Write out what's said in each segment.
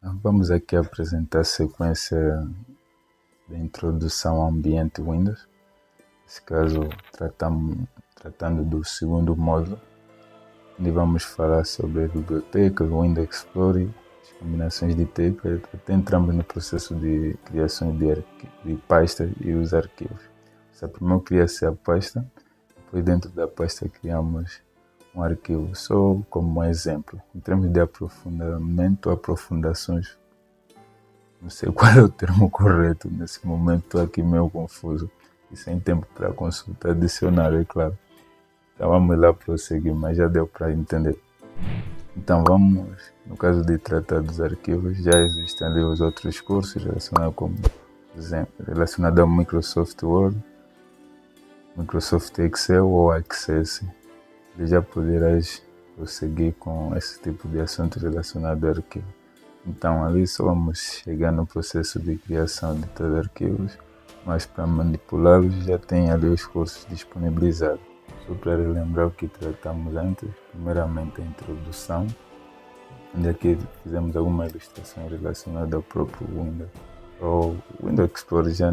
Vamos aqui apresentar a sequência de introdução ao ambiente Windows. Nesse caso, tratando do segundo módulo, onde vamos falar sobre a biblioteca, o Windows Explorer, as combinações de teclas, até entramos no processo de criação de pastas e os arquivos. Primeiro cria-se a pasta, depois dentro da pasta criamos um arquivo, só como um exemplo. Em termos de aprofundamento, aprofundações, não sei qual é o termo correto, nesse momento estou aqui meio confuso e sem tempo para consultar dicionário, é claro. Então vamos lá prosseguir, mas já deu para entender. Então vamos, no caso de tratar dos arquivos, já existem ali os outros cursos relacionados ao Microsoft Word, Microsoft Excel ou Access. E já poderás prosseguir com esse tipo de assunto relacionado ao arquivo. Então ali só vamos chegar no processo de criação de tais arquivos, mas para manipulá-los já tem ali os cursos disponibilizados. Só para relembrar o que tratamos antes, primeiramente a introdução, onde aqui fizemos alguma ilustração relacionada ao próprio Windows, ou Windows Explorer já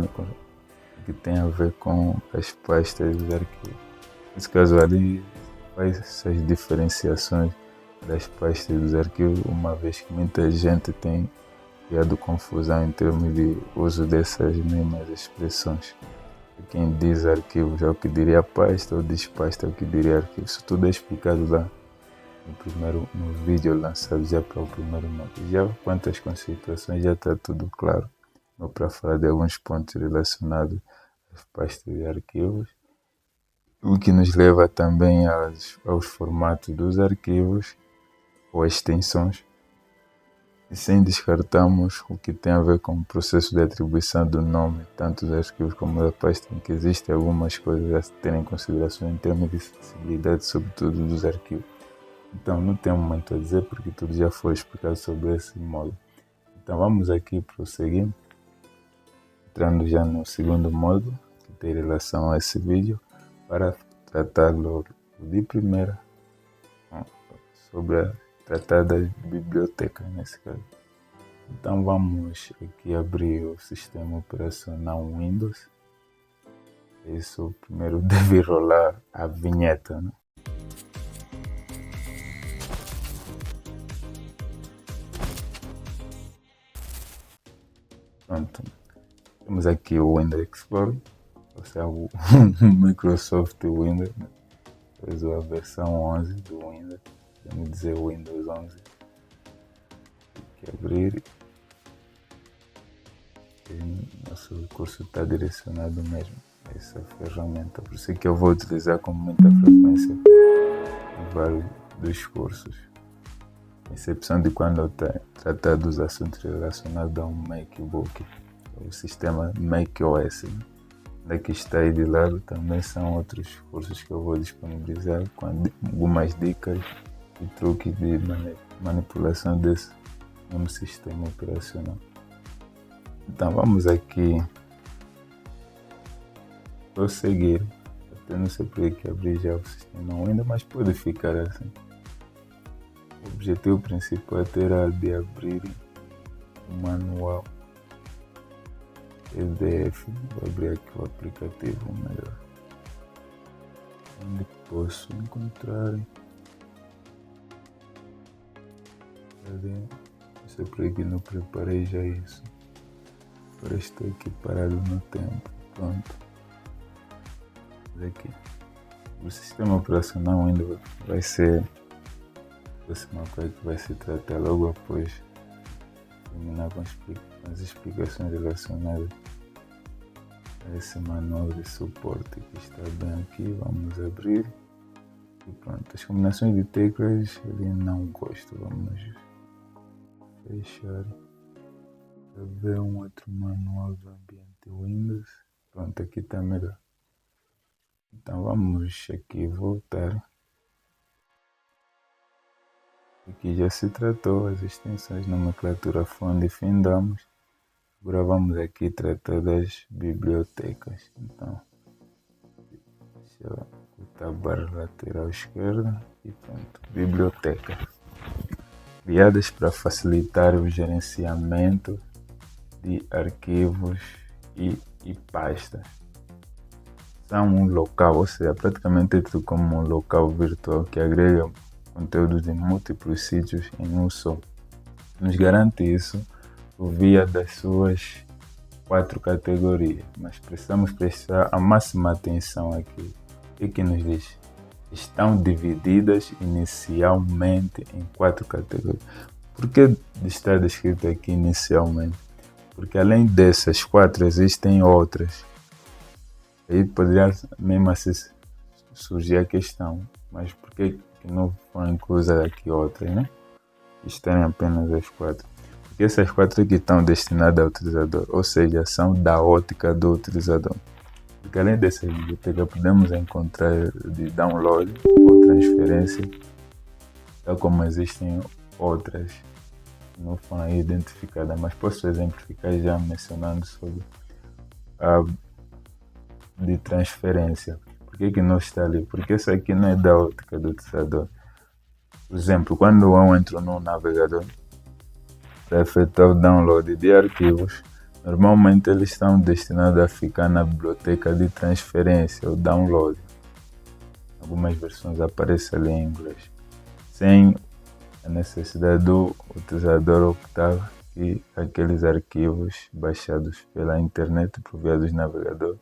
que tem a ver com as pastas dos arquivos. Nesse caso ali, faz essas diferenciações das pastas dos arquivos, uma vez que muita gente tem criado confusão em termos de uso dessas mesmas expressões. Quem diz arquivo já é o que diria pasta, ou diz pasta é o que diria arquivo. Isso tudo é explicado lá no vídeo lançado já para o primeiro módulo. Já quanto às conceituações já está tudo claro. Vou para falar de alguns pontos relacionados às pastas de arquivos, o que nos leva também aos formatos dos arquivos ou extensões, e sem descartarmos o que tem a ver com o processo de atribuição do nome, tanto dos arquivos como da pasta, em que existem algumas coisas a terem em consideração em termos de acessibilidade, sobretudo dos arquivos. Então não tenho muito a dizer porque tudo já foi explicado sobre esse módulo. Então vamos aqui prosseguir, entrando já no segundo módulo, que tem relação a esse vídeo, para tratar logo de primeira sobre tratar das bibliotecas nesse caso. Então vamos aqui abrir o sistema operacional Windows. Isso primeiro deve rolar a vinheta, né? Pronto, temos aqui o Windows Explorer, ou seja, o Microsoft Windows, né? Depois a versão 11 do Windows, vamos dizer Windows 11. Tem que abrir. E nosso curso está direcionado mesmo a essa ferramenta, por isso é que eu vou utilizar com muita frequência em vários dos cursos, com exceção de quando eu tratar dos assuntos relacionados ao MacBook, o sistema macOS, né? Daqui está aí de lado também são outros cursos que eu vou disponibilizar com algumas dicas e truques de manipulação desse mesmo sistema operacional. Então vamos aqui prosseguir. Eu não sei por que abrir já o sistema ainda, mas pode ficar assim. O objetivo principal terá de abrir o manual PDF. Vou abrir aqui o aplicativo melhor, onde posso encontrar. Não sei por que não preparei já isso. Agora estou aqui parado no tempo. Pronto. Aqui. O sistema operacional ainda vai ser a próxima coisa que vai se tratar logo após terminar com as explicações relacionadas a esse manual de suporte que está bem aqui. Vamos abrir. E pronto. As combinações de teclas eu não gosto. Vamos fechar. Ver um outro manual do ambiente Windows. Pronto, aqui está melhor. Então vamos aqui voltar. Aqui já se tratou as extensões, nomenclatura, fonte e findamos. Agora vamos aqui tratar das bibliotecas. Então, deixa eu botar a barra lateral esquerda e pronto, biblioteca. criadas para facilitar o gerenciamento de arquivos e pastas. São um local, ou seja, praticamente é tudo como um local virtual que agrega conteúdos de múltiplos sítios em um só. Nos garante isso por via das suas 4 categorias, mas precisamos prestar a máxima atenção aqui. O que nos diz? Estão divididas inicialmente em 4 categorias. Por que está descrito aqui inicialmente? Porque além dessas 4 existem outras. Aí poderia mesmo assim surgir a questão, mas por que não foram inclusas aqui outras, né? Estão apenas as 4. Porque essas 4 aqui estão destinadas ao utilizador, ou seja, são da ótica do utilizador. Porque além dessa biblioteca podemos encontrar de download ou transferência, tal como existem outras que não foram aí identificadas, mas posso exemplificar já mencionando sobre a de transferência. Por que não está ali? Porque isso aqui não é da ótica do utilizador. Por exemplo, quando eu entro no navegador para efetuar o download de arquivos, normalmente eles estão destinados a ficar na biblioteca de transferência ou download. Algumas versões aparecem ali em inglês, sem a necessidade do utilizador optar que aqueles arquivos baixados pela internet por via dos navegadores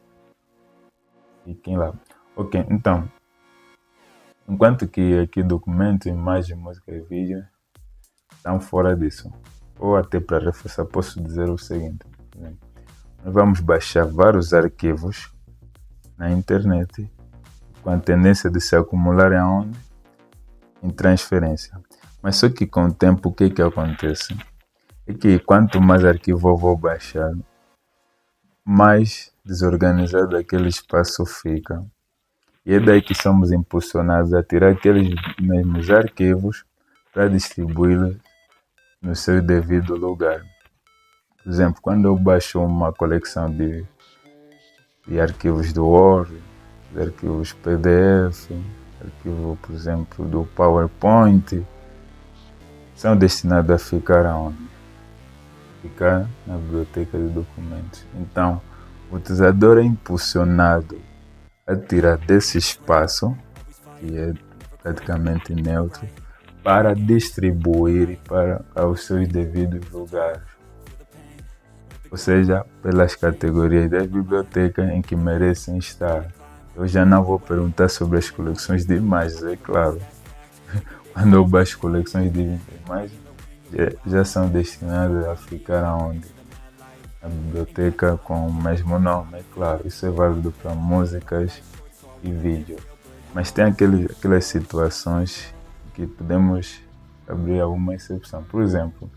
fiquem lá. Ok, então, enquanto que aqui documento, imagem, música e vídeo estão fora disso. Ou até para reforçar, posso dizer o seguinte: nós vamos baixar vários arquivos na internet com a tendência de se acumularem aonde? Em transferência. Mas só que com o tempo o que acontece? É que quanto mais arquivo eu vou baixar, mais desorganizado aquele espaço fica. E é daí que somos impulsionados a tirar aqueles mesmos arquivos para distribuí-los no seu devido lugar. Por exemplo, quando eu baixo uma coleção de arquivos do Word, de arquivos PDF, arquivo, por exemplo, do PowerPoint, são destinados a ficar aonde? Ficar na biblioteca de documentos. Então, o utilizador é impulsionado a tirar desse espaço, que é praticamente neutro, para distribuir para os seus devidos lugares. Ou seja, pelas categorias das bibliotecas em que merecem estar. Eu já não vou perguntar sobre as coleções de imagens, é claro. Quando eu baixo coleções de imagens, já são destinadas a ficar aonde? A biblioteca com o mesmo nome, é claro. Isso é válido para músicas e vídeo. Mas tem aquelas situações que podemos abrir alguma exceção. Por exemplo,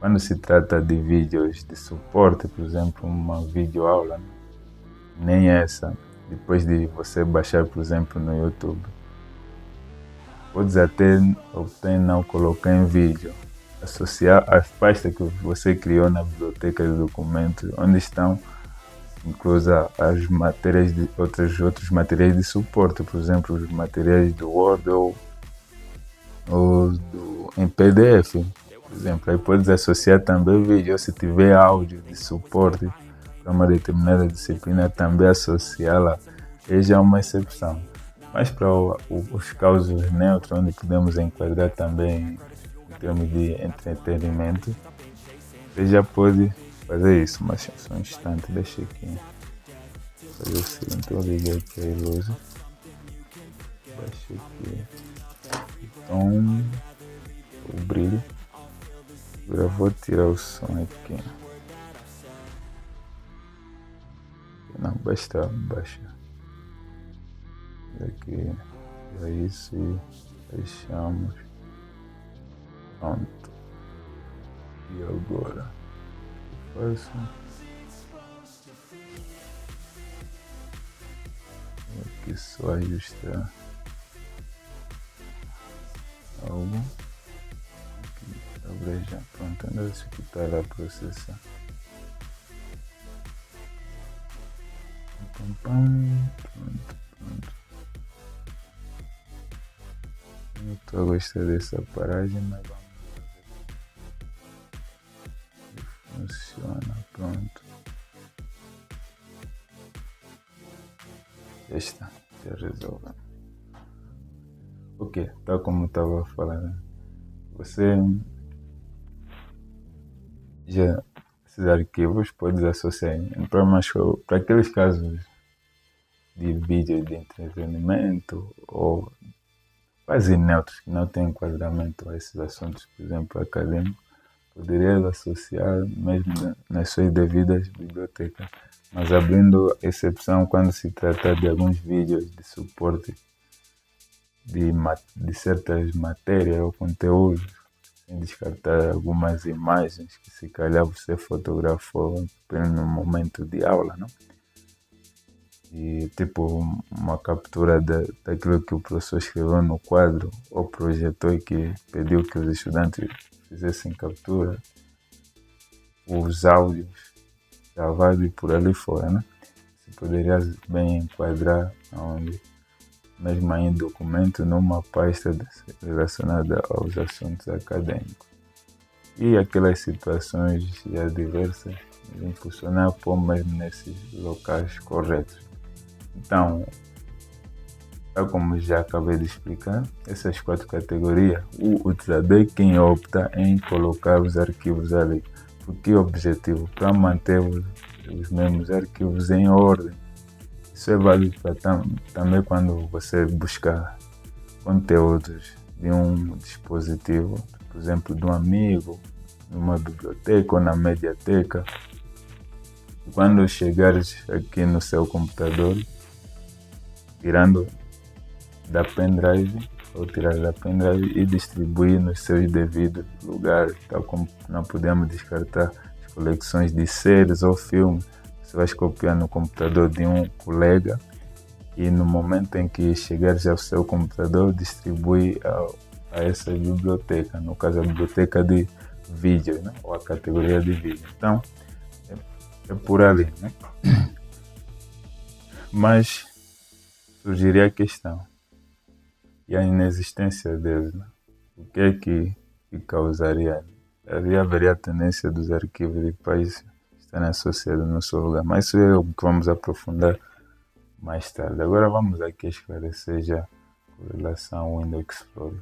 quando se trata de vídeos de suporte, por exemplo, uma videoaula, nem essa, depois de você baixar, por exemplo, no YouTube, podes até optar em não colocar em vídeo, associar a pasta que você criou na biblioteca de documentos, onde estão inclusas as matérias de outros materiais de suporte, por exemplo, os materiais do Word ou em PDF, por exemplo. Aí podes associar também vídeo, se tiver áudio de suporte para uma determinada disciplina, também associá-la. Já é uma exceção. Mas para os casos neutros, onde podemos enquadrar também em termos de entretenimento, você já pode fazer isso. Mas só um instante, deixa aqui fazer o seguinte: eu liguei aqui a luz, baixei aqui então o brilho. Agora vou tirar o som aqui. Não, basta baixar. Aqui é isso e fechamos. Pronto. E agora eu faço aqui só ajustar algo. Aqui, já pronto, ainda isso aqui está lá processar. Pronto. Eu estou a gostar dessa paragem, mas vamos funciona, pronto. Já está, já resolve. Ok, tal como eu estava falando, você já esses arquivos pode associar para aqueles casos de vídeo de entretenimento ou quase neutros que não têm enquadramento a esses assuntos, por exemplo, acadêmicos, poderia associar mesmo nas suas devidas bibliotecas, mas abrindo exceção quando se trata de alguns vídeos de suporte de certas matérias ou conteúdos, sem descartar algumas imagens que se calhar você fotografou no momento de aula, não? E tipo uma captura daquilo que o professor escreveu no quadro ou projetou e que pediu que os estudantes fizessem captura, os áudios gravados e por ali fora, né? Se poderia bem enquadrar onde, mesmo em documento, numa pasta relacionada aos assuntos acadêmicos. E aquelas situações já diversas devem funcionar por mesmo nesses locais corretos. Então, tal como já acabei de explicar, essas 4 categorias, o utilizador é quem opta em colocar os arquivos ali. Por que objetivo? Para manter os mesmos arquivos em ordem. Isso é válido também quando você buscar conteúdos de um dispositivo, por exemplo, de um amigo, numa biblioteca ou na mediateca. Quando chegares aqui no seu computador, tirando da pendrive, ou tirar da pendrive e distribuir nos seus devidos lugares, tal como não podemos descartar as coleções de séries ou filmes. Você vai copiar no computador de um colega e no momento em que chegares ao seu computador, distribui a essa biblioteca, no caso a biblioteca de vídeo, né? Ou a categoria de vídeo. Então, é por ali, né? Mas surgiria a questão, e a inexistência deles, né? O que é que causaria? Haveria a tendência dos arquivos de país estarem associados no seu lugar, mas isso é o que vamos aprofundar mais tarde. Agora vamos aqui esclarecer já com relação ao Windows Explorer,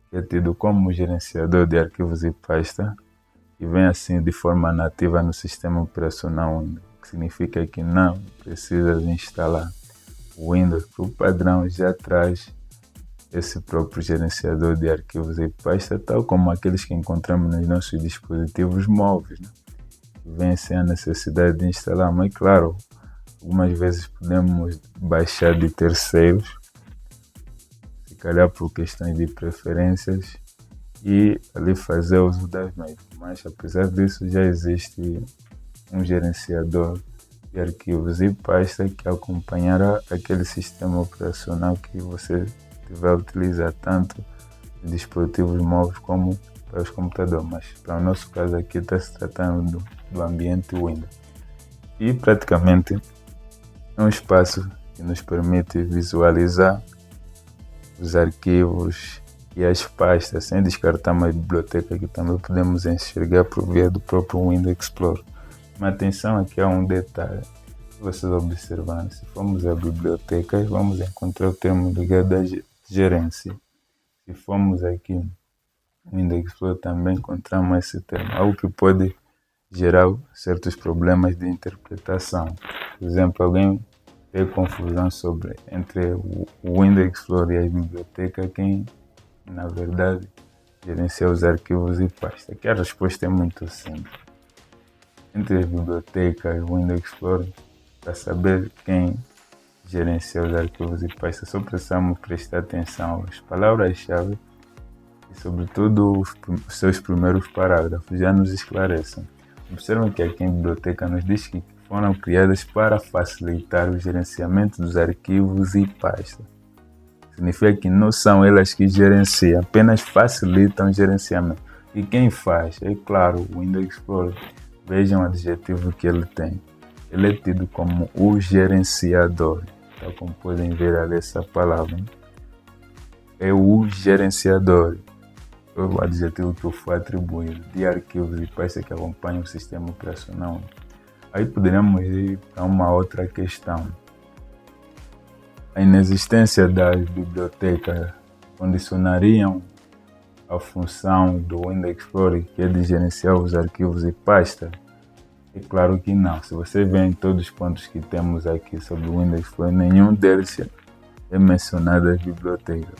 que é tido como gerenciador de arquivos e pasta e vem assim de forma nativa no sistema operacional Windows, o que significa que não precisa de instalar o Windows. Por padrão já traz esse próprio gerenciador de arquivos e pasta, tal como aqueles que encontramos nos nossos dispositivos móveis, né? Vem sem a necessidade de instalar, mas claro, algumas vezes podemos baixar de terceiros, se calhar por questões de preferências, e ali fazer uso das mesmas. Mas apesar disso já existe um gerenciador de arquivos e pasta que acompanhará aquele sistema operacional que você estiver a utilizar, tanto de dispositivos móveis como para os computadores. Mas para o nosso caso aqui está se tratando do ambiente Windows. E praticamente é um espaço que nos permite visualizar os arquivos e as pastas, sem descartar uma biblioteca que também podemos enxergar por via do próprio Windows Explorer. Mas atenção aqui a um detalhe, se vocês observarem, se formos à biblioteca, vamos encontrar o termo ligado à gerência. Se formos aqui no Windows Explorer, também encontramos esse termo, algo que pode gerar certos problemas de interpretação. Por exemplo, alguém ter confusão entre o Windows Explorer e a biblioteca, quem na verdade gerencia os arquivos e pasta. Aqui a resposta é muito simples. Entre as bibliotecas e o Windows Explorer, para saber quem gerencia os arquivos e pasta, só precisamos prestar atenção às palavras-chave e sobretudo os seus primeiros parágrafos, já nos esclarecem. Observem que aqui em biblioteca nos diz que foram criadas para facilitar o gerenciamento dos arquivos e pasta. Significa que não são elas que gerenciam, apenas facilitam o gerenciamento. E quem faz? É claro, o Windows Explorer. Vejam o adjetivo que ele tem. Ele é tido como o gerenciador. Então, como podem ver ali essa palavra, né? É o gerenciador. o adjetivo que foi atribuído, de arquivos e pastas que acompanham o sistema operacional. Aí poderíamos ir para uma outra questão. A inexistência das bibliotecas condicionariam a função do Windows Explorer, que é de gerenciar os arquivos e pastas? É claro que não. Se você vê em todos os pontos que temos aqui sobre o Windows Explorer, nenhum deles é mencionado as bibliotecas,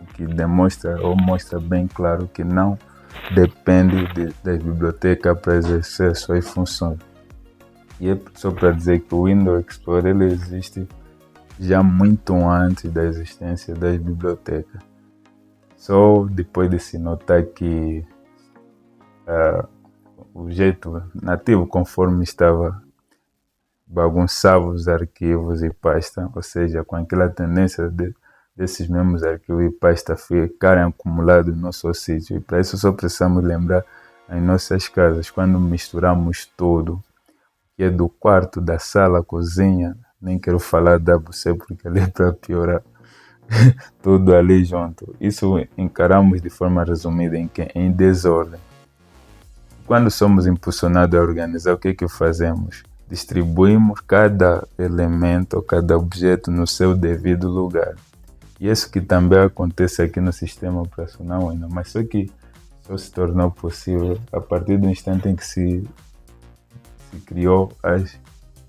o que demonstra ou mostra bem claro que não depende das bibliotecas para exercer suas funções. E é só para dizer que o Windows Explorer ele existe já muito antes da existência das bibliotecas. Só depois de se notar que o jeito nativo, conforme estava, bagunçava os arquivos e pasta, ou seja, com aquela tendência desses mesmos arquivos e pasta ficarem acumulados no nosso sítio. E para isso só precisamos lembrar em nossas casas, quando misturamos tudo, que é do quarto, da sala, cozinha, nem quero falar da WC porque ali é para piorar, tudo ali junto. Isso encaramos de forma resumida em desordem. Quando somos impulsionados a organizar, o que é que fazemos? Distribuímos cada elemento, cada objeto no seu devido lugar. E isso que também acontece aqui no sistema operacional ainda, mas só que só se tornou possível a partir do instante em que se criou as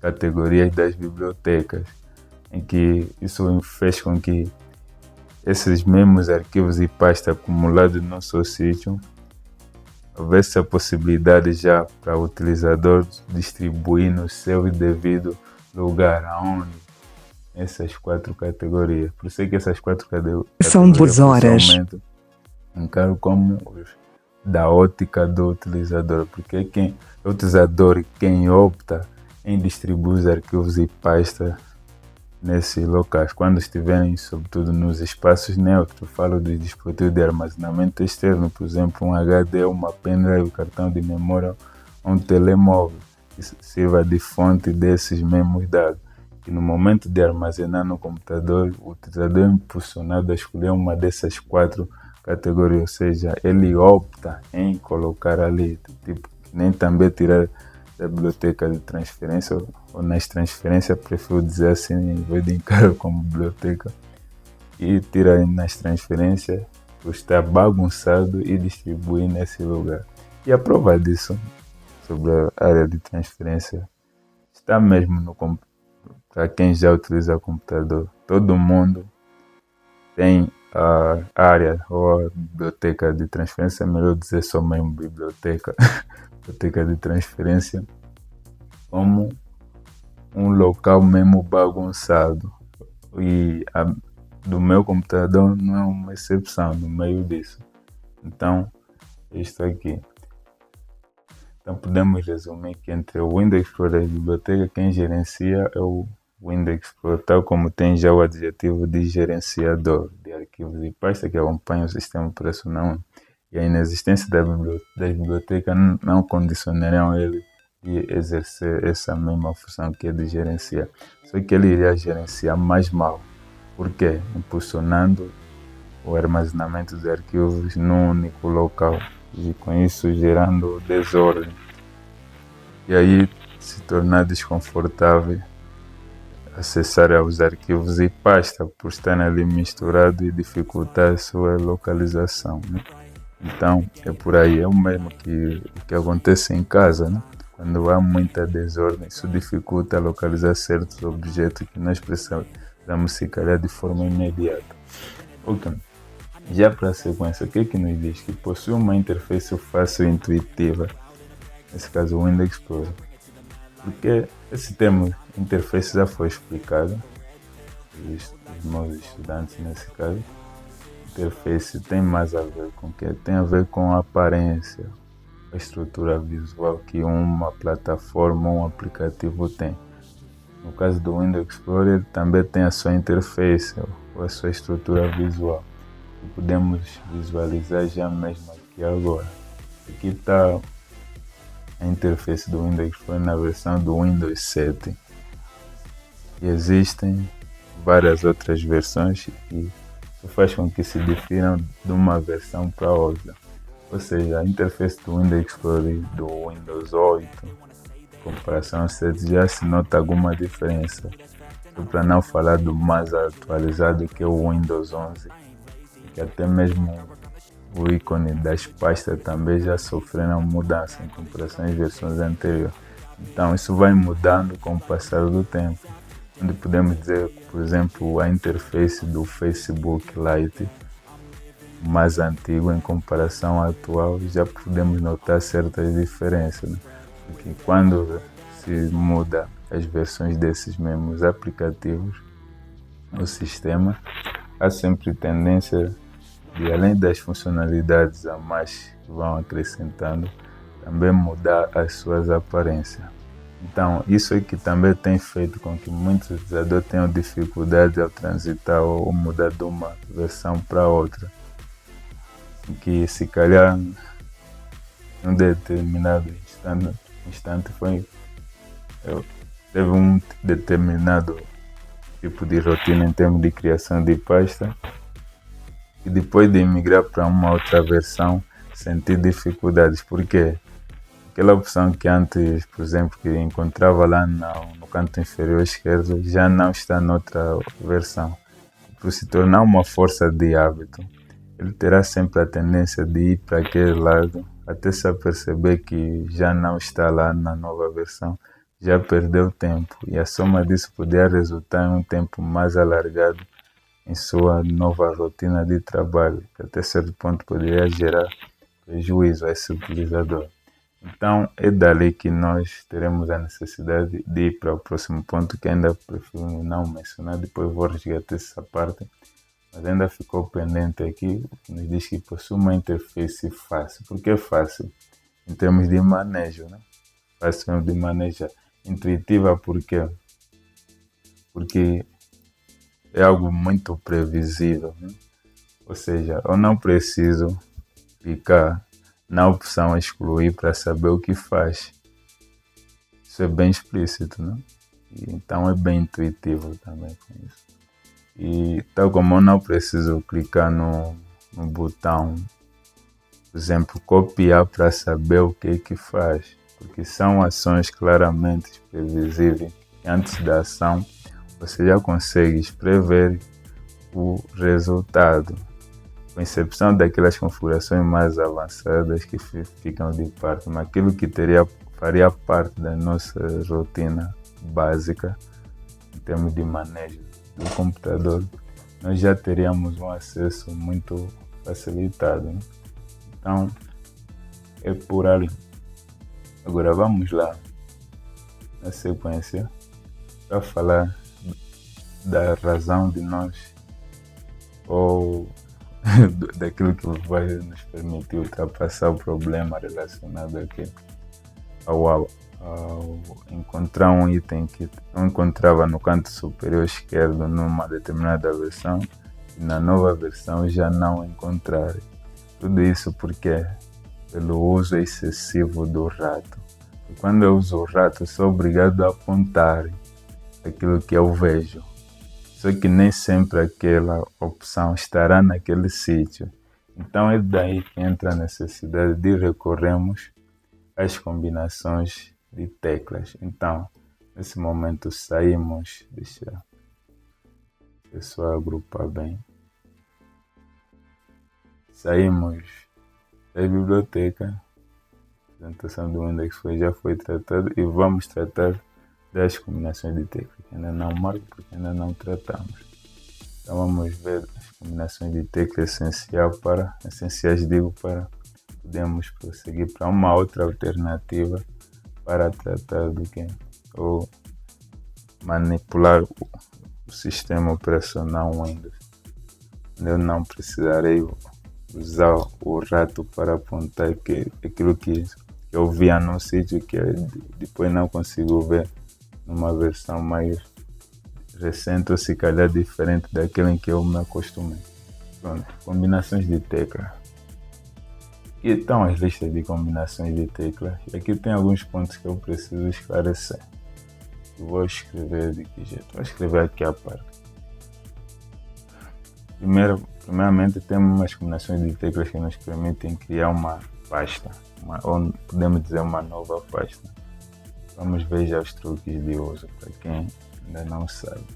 categorias das bibliotecas, em que isso fez com que esses mesmos arquivos e pastas acumulados no nosso sítio houvesse a possibilidade já para o utilizador distribuir no seu devido lugar, aonde essas 4 categorias. Por isso é que essas 4 categorias são 2 horas. Encaro como da ótica do utilizador, porque quem é o utilizador quem opta em distribuir os arquivos e pastas nesses locais, quando estiverem sobretudo nos espaços neutros. Falo de dispositivo de armazenamento externo, por exemplo, um HD, uma pendrive, um cartão de memória, um telemóvel, que sirva de fonte desses mesmos dados. E no momento de armazenar no computador, o utilizador é impulsionado a escolher uma dessas 4 categorias, ou seja, ele opta em colocar ali, tipo, nem também tirar da biblioteca de transferência, ou nas transferências, prefiro dizer assim, em vez de encarar como biblioteca, e tirar nas transferências, por estar bagunçado, e distribuir nesse lugar. E a prova disso, sobre a área de transferência, está mesmo no computador. Para quem já utiliza o computador, todo mundo tem a área ou a biblioteca de transferência, melhor dizer só mesmo biblioteca, biblioteca de transferência, como um local mesmo bagunçado. E do meu computador não é uma exceção no meio disso. Então, isto aqui. Então podemos resumir que entre o Windows Explorer e a biblioteca, quem gerencia é o Windows Explorer, tal como tem já o adjetivo de gerenciador de arquivos e pastas que acompanha o sistema operacional. E a inexistência das bibliotecas não condicionarão ele de exercer essa mesma função que é de gerenciar. Só que ele iria gerenciar mais mal. Por quê? Impulsionando o armazenamento de arquivos num único local e com isso gerando desordem. E aí se tornar desconfortável acessar aos arquivos e pasta por estarem ali misturados e dificultar a sua localização, né? Então é por aí, é o mesmo que acontece em casa, né? Quando há muita desordem, isso dificulta localizar certos objetos que nós precisamos se calhar de forma imediata. Ok, já para a sequência, o que é que nos diz? Que possui uma interface fácil e intuitiva, nesse caso o Windows Explorer. Porque esse termo interface já foi explicado, os meus estudantes nesse caso. Interface tem mais a ver com o que? Tem a ver com a aparência, a estrutura visual que uma plataforma ou um aplicativo tem. No caso do Windows Explorer, também tem a sua interface ou a sua estrutura visual, que podemos visualizar já mesmo aqui agora. Aqui está a interface do Windows Explorer na versão do Windows 7. E existem várias outras versões e isso faz com que se difiram de uma versão para outra. Ou seja, a interface do Windows Explorer e do Windows 8, em comparação ao 7, já se nota alguma diferença. Para não falar do mais atualizado, que é o Windows 11, que até mesmo o ícone das pastas também já sofreram mudança em comparação às versões anteriores. Então isso vai mudando com o passar do tempo, onde podemos dizer, por exemplo, a interface do Facebook Lite mais antigo em comparação ao atual, já podemos notar certas diferenças, né? Porque quando se muda as versões desses mesmos aplicativos, o sistema, há sempre tendência de, além das funcionalidades a mais que vão acrescentando, também mudar as suas aparências. Então, isso é que também tem feito com que muitos utilizadores tenham dificuldade ao transitar ou mudar de uma versão para outra. Que se calhar em um determinado instante teve um determinado tipo de rotina em termos de criação de pasta, e depois de migrar para uma outra versão senti dificuldades, porque aquela opção que antes, por exemplo, que encontrava lá no canto inferior esquerdo, já não está noutra versão. Por se tornar uma força de hábito, ele terá sempre a tendência de ir para aquele lado, até se aperceber que já não está lá na nova versão, já perdeu tempo, e a soma disso poderia resultar em um tempo mais alargado em sua nova rotina de trabalho, que até certo ponto poderia gerar prejuízo a esse utilizador. Então é dali que nós teremos a necessidade de ir para o próximo ponto, que ainda prefiro não mencionar, depois vou resgatar essa parte. Mas ainda ficou pendente aqui, nos diz que possui uma interface fácil. Por que fácil? Em termos de manejo, né? Fácil de manejar. Intuitiva por quê? Porque é algo muito previsível, né? Ou seja, eu não preciso clicar na opção excluir para saber o que faz. Isso é bem explícito, né? E então é bem intuitivo também com isso. E tal como eu não preciso clicar no botão, por exemplo, copiar para saber o que faz, porque são ações claramente previsíveis. Antes da ação, você já consegue prever o resultado, com exceção daquelas configurações mais avançadas que ficam de parte, mas aquilo que faria parte da nossa rotina básica, em termos de manejo do computador, nós já teríamos um acesso muito facilitado, né? Então é por ali. Agora vamos lá na sequência para falar da razão de nós, ou daquilo que vai nos permitir ultrapassar o problema relacionado aqui ao encontrar um item que eu encontrava no canto superior esquerdo numa determinada versão e na nova versão já não encontrar. Tudo isso porque pelo uso excessivo do rato. E quando eu uso o rato, sou obrigado a apontar aquilo que eu vejo. Só que nem sempre aquela opção estará naquele sítio. Então é daí que entra a necessidade de recorrermos às combinações de teclas. Então, nesse momento saímos, deixa eu só agrupar bem. Saímos da biblioteca, a apresentação do Windows já foi tratada, e vamos tratar das combinações de teclas, que ainda não marco porque ainda não tratamos. Então vamos ver as combinações de teclas essenciais para podemos prosseguir para uma outra alternativa para tratar do que ou manipular o sistema operacional Windows. Eu não precisarei usar o rato para apontar aquilo que eu via num sítio que depois não consigo ver numa versão mais recente, ou se calhar diferente daquela em que eu me acostumei. Pronto, combinações de tecla. Aqui estão as listas de combinações de teclas. E aqui tem alguns pontos que eu preciso esclarecer. Eu vou escrever de que jeito? Vou escrever aqui a parte. primeiramente temos umas combinações de teclas que nos permitem criar uma pasta, ou podemos dizer uma nova pasta. Vamos ver já os truques de uso para quem ainda não sabe.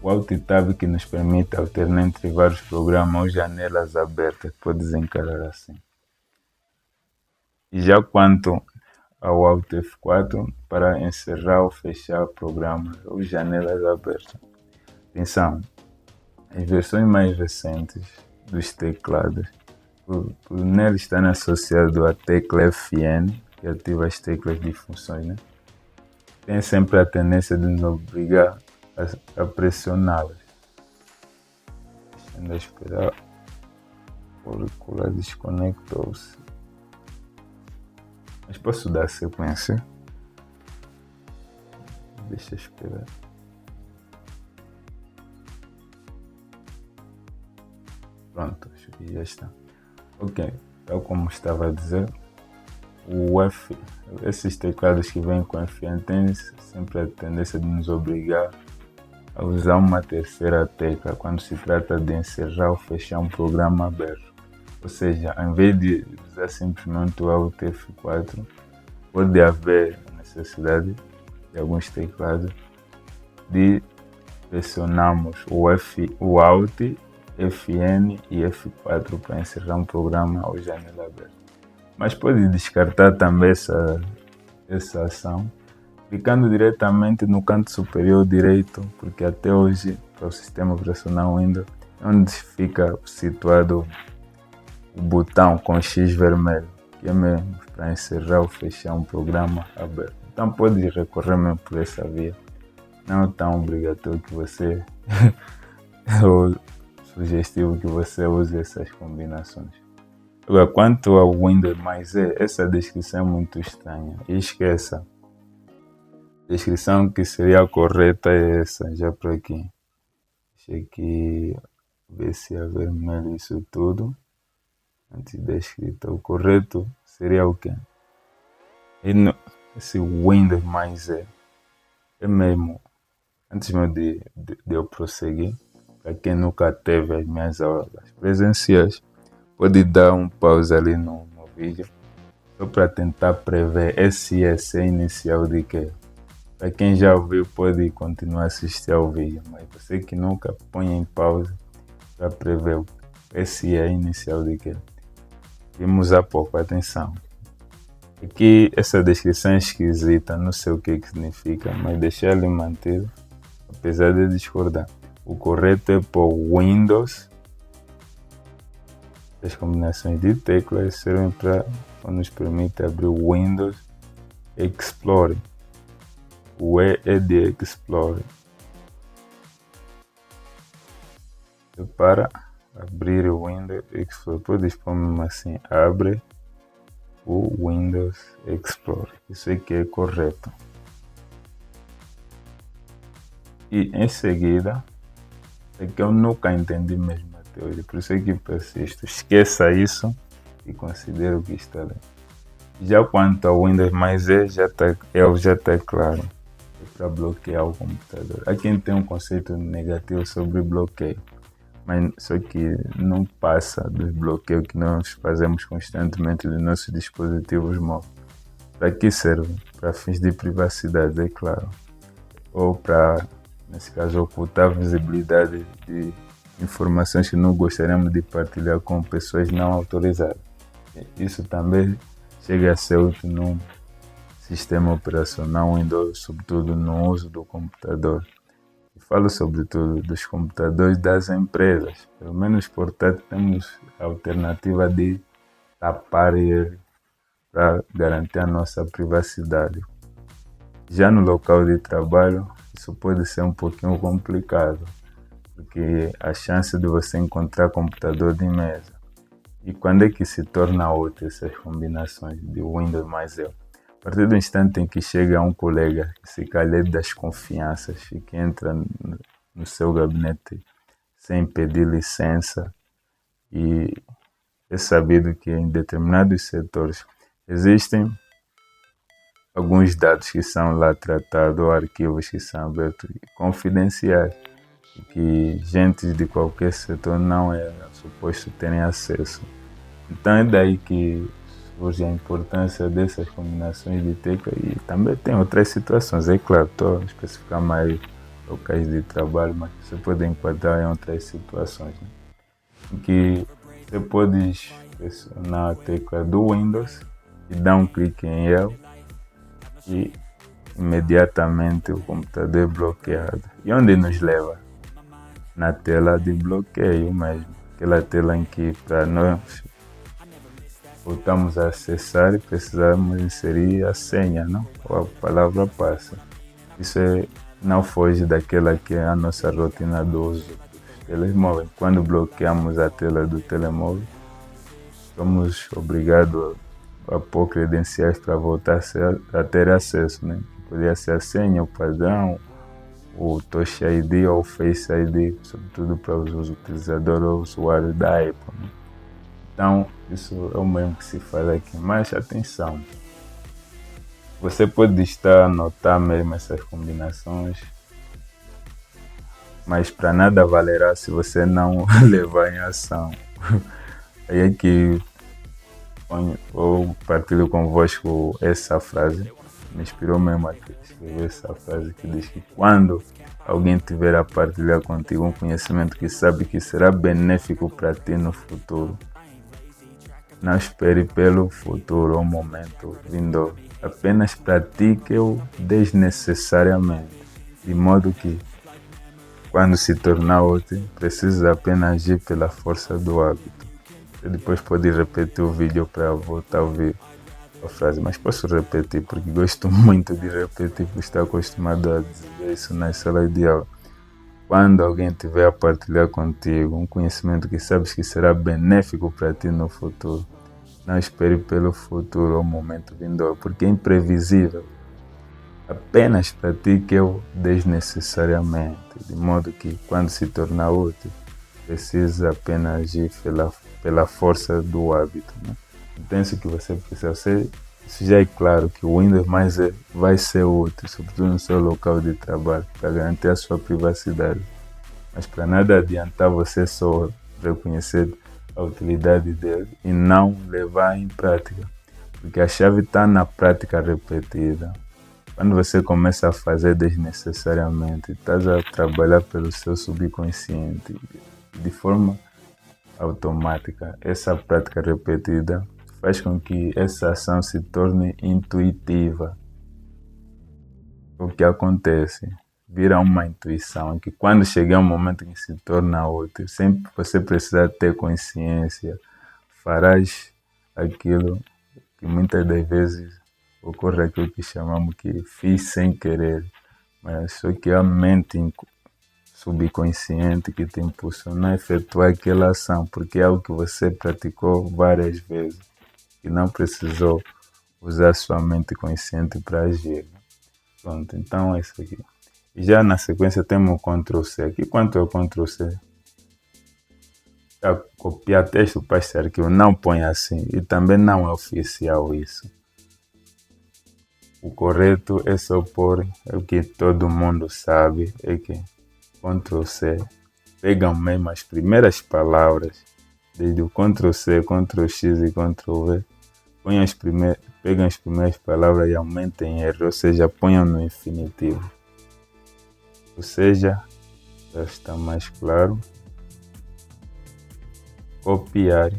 O Alt Tab que nos permite alternar entre vários programas ou janelas abertas, podes encarar assim. E já quanto ao Alt F4 para encerrar ou fechar programas ou janelas abertas. Atenção, as versões mais recentes dos teclados, por nele estar associado à tecla Fn, que ativa as teclas de funções, né? Tem sempre a tendência de nos obrigar a pressioná-las. Deixa eu esperar. O auricular desconectou-se. Mas posso dar sequência? Deixa eu esperar. Pronto, acho que já está. Ok, tal como estava a dizer, esses teclados que vêm com Fn têm sempre a tendência de nos obrigar a usar uma terceira tecla quando se trata de encerrar ou fechar um programa aberto. Ou seja, ao invés de usar simplesmente o Alt F4, pode haver necessidade de alguns teclados de pressionarmos o Alt, Fn e F4 para encerrar um programa ou janela aberta. Mas pode descartar também essa ação clicando diretamente no canto superior direito, porque até hoje para o sistema operacional Windows é onde fica situado o botão com X vermelho, que é mesmo para encerrar ou fechar um programa aberto. Então pode recorrer mesmo por essa via. Não é tão obrigatório que você ou sugestivo que você use essas combinações. Agora, quanto ao Windows mais E, essa descrição é muito estranha. E esqueça. A descrição que seria correta é essa, já por aqui. Deixa aqui ver se é vermelho isso tudo. Antes da escrita, o correto seria o quê? Esse Windows mais E é mesmo, antes mesmo de eu prosseguir, para quem nunca teve as minhas aulas presenciais, pode dar um pause ali no vídeo, só para tentar prever esse inicial de quê? Para quem já ouviu, pode continuar a assistir ao vídeo, mas você que nunca, põe em pausa para prever esse inicial de quê? Vimos há pouco, atenção. Aqui essa descrição é esquisita, não sei o que significa, mas deixar ele mantido, apesar de discordar. O correto é por Windows. As combinações de teclas servem para nos permite abrir o Windows Explorer. O E é de Explorer. É para abrir o Windows Explorer. Pode pôr mesmo assim, abre o Windows Explorer. Isso aqui é correto. E em seguida, é que eu nunca entendi mesmo até hoje, por isso é que persisto. Esqueça isso e considere o que está ali. Já quanto ao Windows mais E, já está claro. É para bloquear o computador. Há quem tem um conceito negativo sobre bloqueio, mas só que não passa dos bloqueios que nós fazemos constantemente dos nossos dispositivos móveis. Para que serve? Para fins de privacidade, é claro. Ou para, nesse caso, ocultar a visibilidade de informações que não gostaríamos de partilhar com pessoas não autorizadas. Isso também chega a ser útil num sistema operacional Windows, sobretudo no uso do computador. E falo sobretudo dos computadores das empresas. Pelo menos, portanto, temos a alternativa de tapar ele para garantir a nossa privacidade. Já no local de trabalho, isso pode ser um pouquinho complicado, porque a chance de você encontrar computador de mesa. E quando é que se torna útil essas combinações de Windows mais E? A partir do instante em que chega um colega que se calha das confianças e que entra no seu gabinete sem pedir licença, e é sabido que em determinados setores existem alguns dados que são lá tratados ou arquivos que são abertos e confidenciais. que gente de qualquer setor não é suposto terem acesso. Então é daí que surge a importância dessas combinações de tecla e também tem outras situações. É claro, estou a especificar mais locais de trabalho, mas você pode enquadrar em outras situações, né? Em que você pode pressionar a tecla do Windows e dar um clique em ela e imediatamente o computador é bloqueado. E onde nos leva? Na tela de bloqueio mesmo, aquela tela em que para nós voltamos a acessar e precisamos inserir a senha, não? Ou a palavra passa. Isso não foge daquela que é a nossa rotina do uso dos telemóveis. Quando bloqueamos a tela do telemóvel, somos obrigados a pôr credenciais para voltar a ter acesso, né? Poderia ser a senha, o padrão, o Touch ID ou o Face ID, sobretudo para os utilizadores ou usuários da Apple, né? Então, isso é o mesmo que se faz aqui. Mas atenção, você pode estar a notar mesmo essas combinações, mas para nada valerá se você não levar em ação. Aí é que eu partilho convosco essa frase, me inspirou mesmo a escrever essa frase que diz que quando alguém tiver a partilhar contigo um conhecimento que sabe que será benéfico para ti no futuro, não espere pelo futuro ou momento vindouro, apenas pratique-o desnecessariamente, de modo que quando se tornar útil, precisa apenas agir pela força do hábito. Você depois pode repetir o vídeo para voltar a ouvir a frase, mas posso repetir porque gosto muito de repetir, porque estou acostumado a dizer isso nas salas de aula. Quando alguém tiver a partilhar contigo um conhecimento que sabes que será benéfico para ti no futuro, não espere pelo futuro ou momento vindouro, porque é imprevisível. Apenas pratique-o desnecessariamente, de modo que quando se tornar útil, precisa apenas agir pela força do hábito, né? Então isso que você precisa. Isso já é claro que o Windows vai ser útil, sobretudo no seu local de trabalho, para garantir a sua privacidade. Mas para nada adiantar você só reconhecer a utilidade dele e não levar em prática, porque a chave está na prática repetida. Quando você começa a fazer desnecessariamente, estás a trabalhar pelo seu subconsciente de forma automática. Essa prática repetida faz com que essa ação se torne intuitiva. O que acontece? Vira uma intuição, em que quando chegar um momento em que se torna útil, sempre você precisa ter consciência, farás aquilo que muitas das vezes ocorre aquilo que chamamos que fiz sem querer, mas só que a mente subconsciente que te impulsiona a efetuar aquela ação, porque é algo que você praticou várias vezes e não precisou usar sua mente consciente para agir. Pronto, então é isso aqui. E já na sequência temos o Ctrl+C. Aqui quanto é o Ctrl+C? Copiar texto para este arquivo, não põe assim, e também não é oficial isso. O correto é só pôr, é o que todo mundo sabe, é que Ctrl+C pegam mesmo as primeiras palavras, desde o Ctrl+C, Ctrl+X e Ctrl+V, pegam as primeiras palavras e aumentem erro, ou seja, ponham no infinitivo. Ou seja, já está mais claro. Copiar.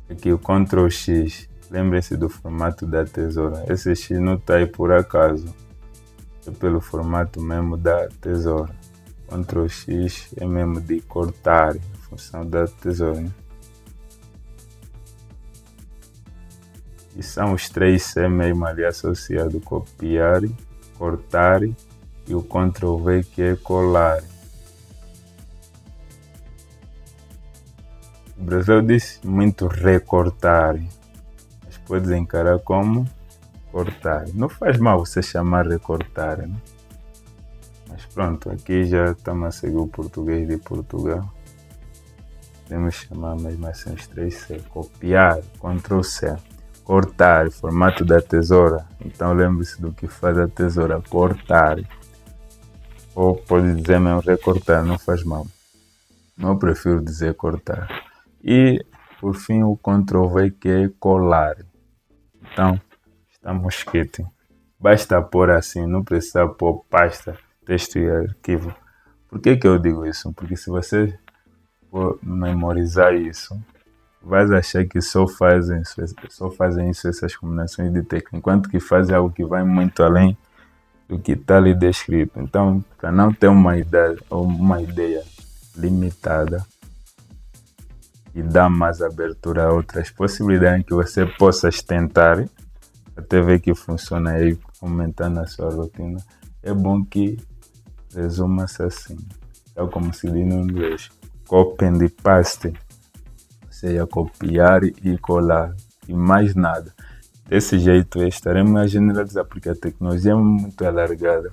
Aqui o Ctrl+X. Lembre-se do formato da tesoura. Esse X não está aí por acaso. É pelo formato mesmo da tesoura. Ctrl+X é mesmo de cortar, a função da tesoura, né? E são os três C mesmo ali associados. Copiar, cortar e o Ctrl+V que é colar. O Brasil diz muito recortar, mas pode encarar como cortar. Não faz mal você chamar recortar, né? Mas pronto, aqui já estamos a seguir o português de Portugal. Podemos chamar mesmo assim os três C. Copiar, Ctrl+C. Cortar, formato da tesoura. Então lembre-se do que faz a tesoura, cortar. ou pode dizer mesmo recortar, não faz mal. Eu prefiro dizer cortar. E por fim o Ctrl V, que é colar. Então está mosquito. Basta pôr assim, não precisa pôr pasta, texto e arquivo. Por que eu digo isso? Porque se você for memorizar isso, vais achar que só fazem isso essas combinações de tecla, enquanto que fazem algo que vai muito além do que está ali descrito. Então, para não ter uma ideia limitada e dar mais abertura a outras possibilidades que você possa tentar, até ver que funciona aí, aumentando a sua rotina, é bom que resuma-se assim, tal como se diz no inglês, copy and paste, ou seja, copiar e colar, e mais nada. Desse jeito estaremos a generalizar, porque a tecnologia é muito alargada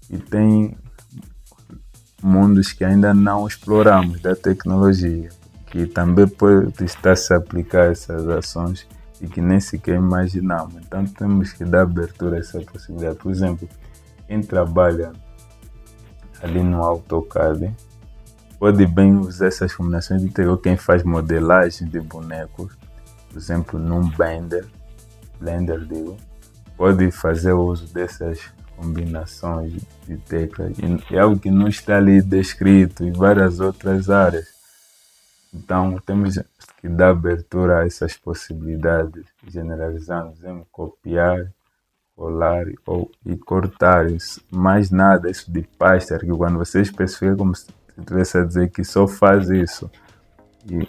e tem mundos que ainda não exploramos da tecnologia, que também pode estar-se a aplicar essas ações e que nem sequer imaginamos. Então temos que dar abertura a essa possibilidade. Por exemplo, quem trabalha ali no AutoCAD pode bem usar essas combinações de tecla. Quem faz modelagem de bonecos, por exemplo, num Blender digo, pode fazer uso dessas combinações de teclas. E é algo que não está ali descrito em várias outras áreas. Então temos que dar abertura a essas possibilidades, generalizando, dizendo, copiar, colar e cortar. Mais nada, isso de pasta, que quando você especifica, como se estivesse a dizer que só faz isso, e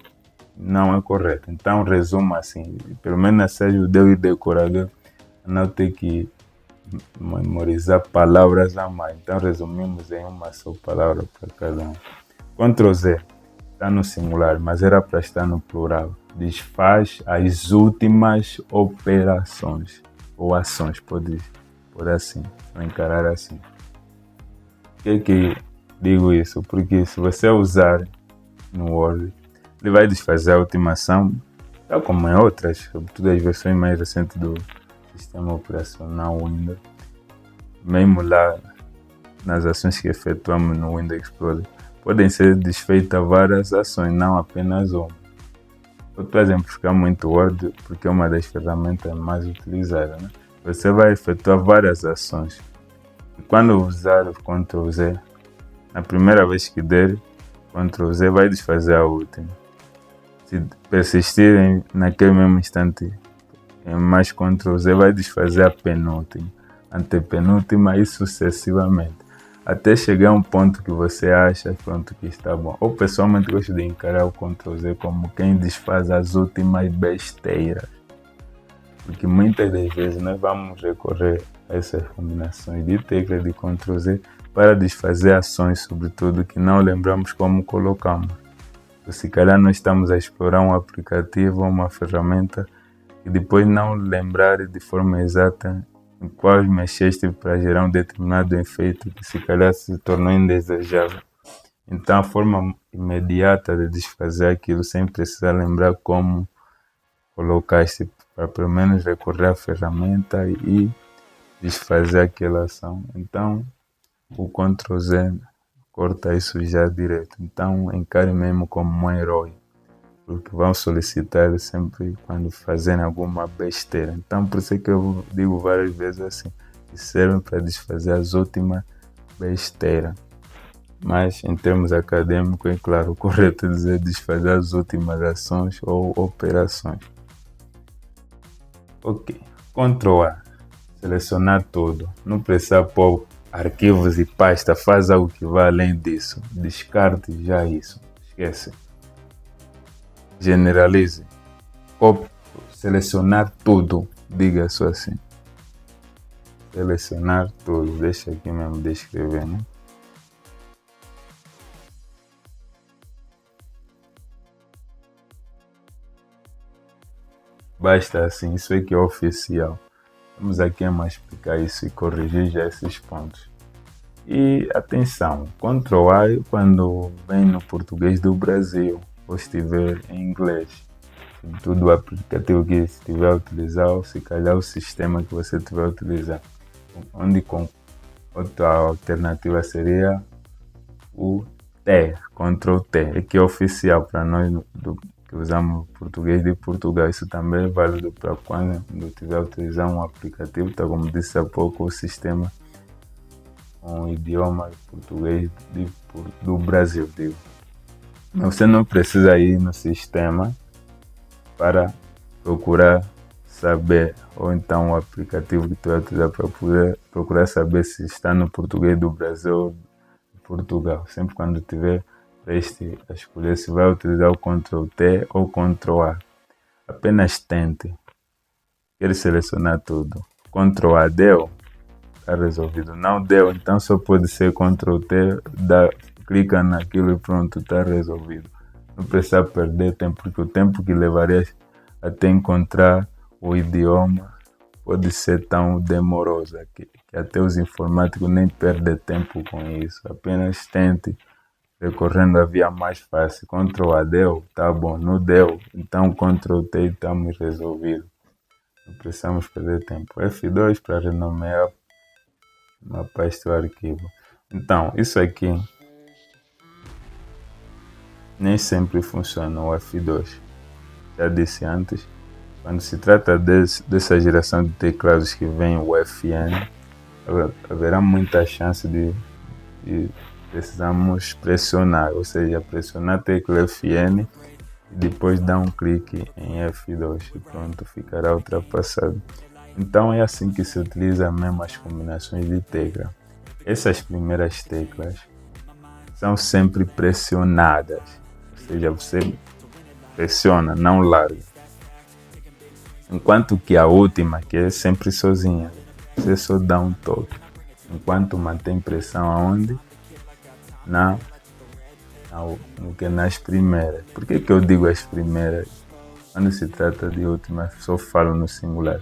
não é correto. Então resumo assim, pelo menos na série judeu e decorador, não ter que memorizar palavras a mais. Então resumimos em uma só palavra para cada um. Ctrl Z está no singular, mas era para estar no plural. Desfaz as últimas operações ou ações, pode por assim, ou encarar assim. Por que digo isso? Porque se você usar no Word, ele vai desfazer a última ação, tal como em outras, sobretudo as versões mais recentes do sistema operacional Windows. Mesmo lá nas ações que efetuamos no Windows Explorer, podem ser desfeitas várias ações, não apenas uma. Vou exemplificar muito o Word, porque é uma das ferramentas mais utilizadas, né? Você vai efetuar várias ações. E quando usar o Ctrl Z, na primeira vez que der, Ctrl Z vai desfazer a última. Se persistirem naquele mesmo instante, mais Ctrl Z vai desfazer a penúltima, antepenúltima e sucessivamente, até chegar a um ponto que você acha pronto que está bom. Ou pessoalmente gosto de encarar o Ctrl Z como quem desfaz as últimas besteiras, porque muitas das vezes nós vamos recorrer a essas combinações de tecla de Ctrl Z para desfazer ações, sobretudo que não lembramos como colocamos. Se calhar nós estamos a explorar um aplicativo ou uma ferramenta e depois não lembrar de forma exata em quais mexeste para gerar um determinado efeito que se calhar se tornou indesejável. Então a forma imediata de desfazer aquilo sem precisar lembrar como colocaste, para pelo menos recorrer à ferramenta e desfazer aquela ação. Então o Ctrl Z corta isso já direto. Então encare mesmo como um herói, porque vão solicitar sempre quando fazerem alguma besteira. Então por isso é que eu digo várias vezes assim, que servem para desfazer as últimas besteiras. Mas em termos acadêmicos, é claro, o correto é dizer desfazer as últimas ações ou operações. Ok, Ctrl A, selecionar tudo, não precisa pôr arquivos e pasta, faz algo que vá além disso, descarte já isso, esquece. Generalize, selecionar tudo, diga só assim, selecionar tudo, deixa aqui mesmo descrever, né? Basta assim, isso aqui é oficial. Vamos aqui a explicar isso e corrigir já esses pontos. E atenção, Ctrl A quando vem no português do Brasil, ou estiver em inglês. Tudo o aplicativo que estiver a utilizar, ou se calhar o sistema que você estiver a utilizar. Onde com Outra alternativa seria o T, Ctrl T, que é oficial para nós que usamos português de Portugal. Isso também é válido para quando estiver utilizando um aplicativo, tá, como disse há pouco, o sistema com o idioma português do Brasil. Digo. Você não precisa ir no sistema para procurar saber, ou então o aplicativo que tu vai utilizar para poder procurar saber se está no português do Brasil ou de Portugal. Sempre quando tiver preste a escolher se vai utilizar o Ctrl T ou Ctrl A. Apenas tente. Quer selecionar tudo. Ctrl A deu, está resolvido. Não deu, então só pode ser Ctrl T, clica naquilo e pronto, está resolvido. Não precisa perder tempo, porque o tempo que levaria até encontrar o idioma pode ser tão demoroso que até os informáticos nem perdem tempo com isso. Apenas tente recorrendo à via mais fácil. Ctrl A deu, tá bom, não deu, então Ctrl T e estamos resolvidos. Não precisamos perder tempo. F2 para renomear uma pasta ou arquivo. Então, isso aqui nem sempre funciona o F2. Já disse antes, quando se trata dessa geração de teclados que vem o FN, haverá muita chance de precisamos pressionar, ou seja, pressionar a tecla FN e depois dar um clique em F2 e pronto, ficará ultrapassado. Então é assim que se utiliza mesmo as combinações de tecla. Essas primeiras teclas são sempre pressionadas, ou seja, você pressiona, não larga. Enquanto que a última, que é sempre sozinha, você só dá um toque. Enquanto mantém pressão aonde? Nas primeiras. Por que eu digo as primeiras? Quando se trata de última, só falo no singular.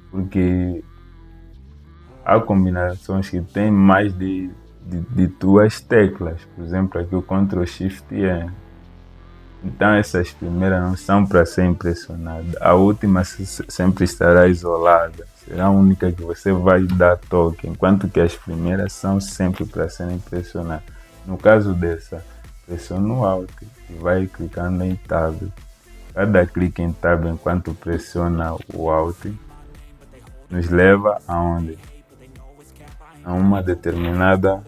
Porque há combinações que têm mais de duas teclas. Por exemplo, aqui o Ctrl Shift N. Então essas primeiras não são para ser impressionada. A última sempre estará isolada. Será a única que você vai dar toque. Enquanto que as primeiras são sempre para ser impressionadas. No caso dessa, pressiona o Alt e vai clicando em Tab. Cada clique em Tab enquanto pressiona o Alt nos leva aonde? A uma determinada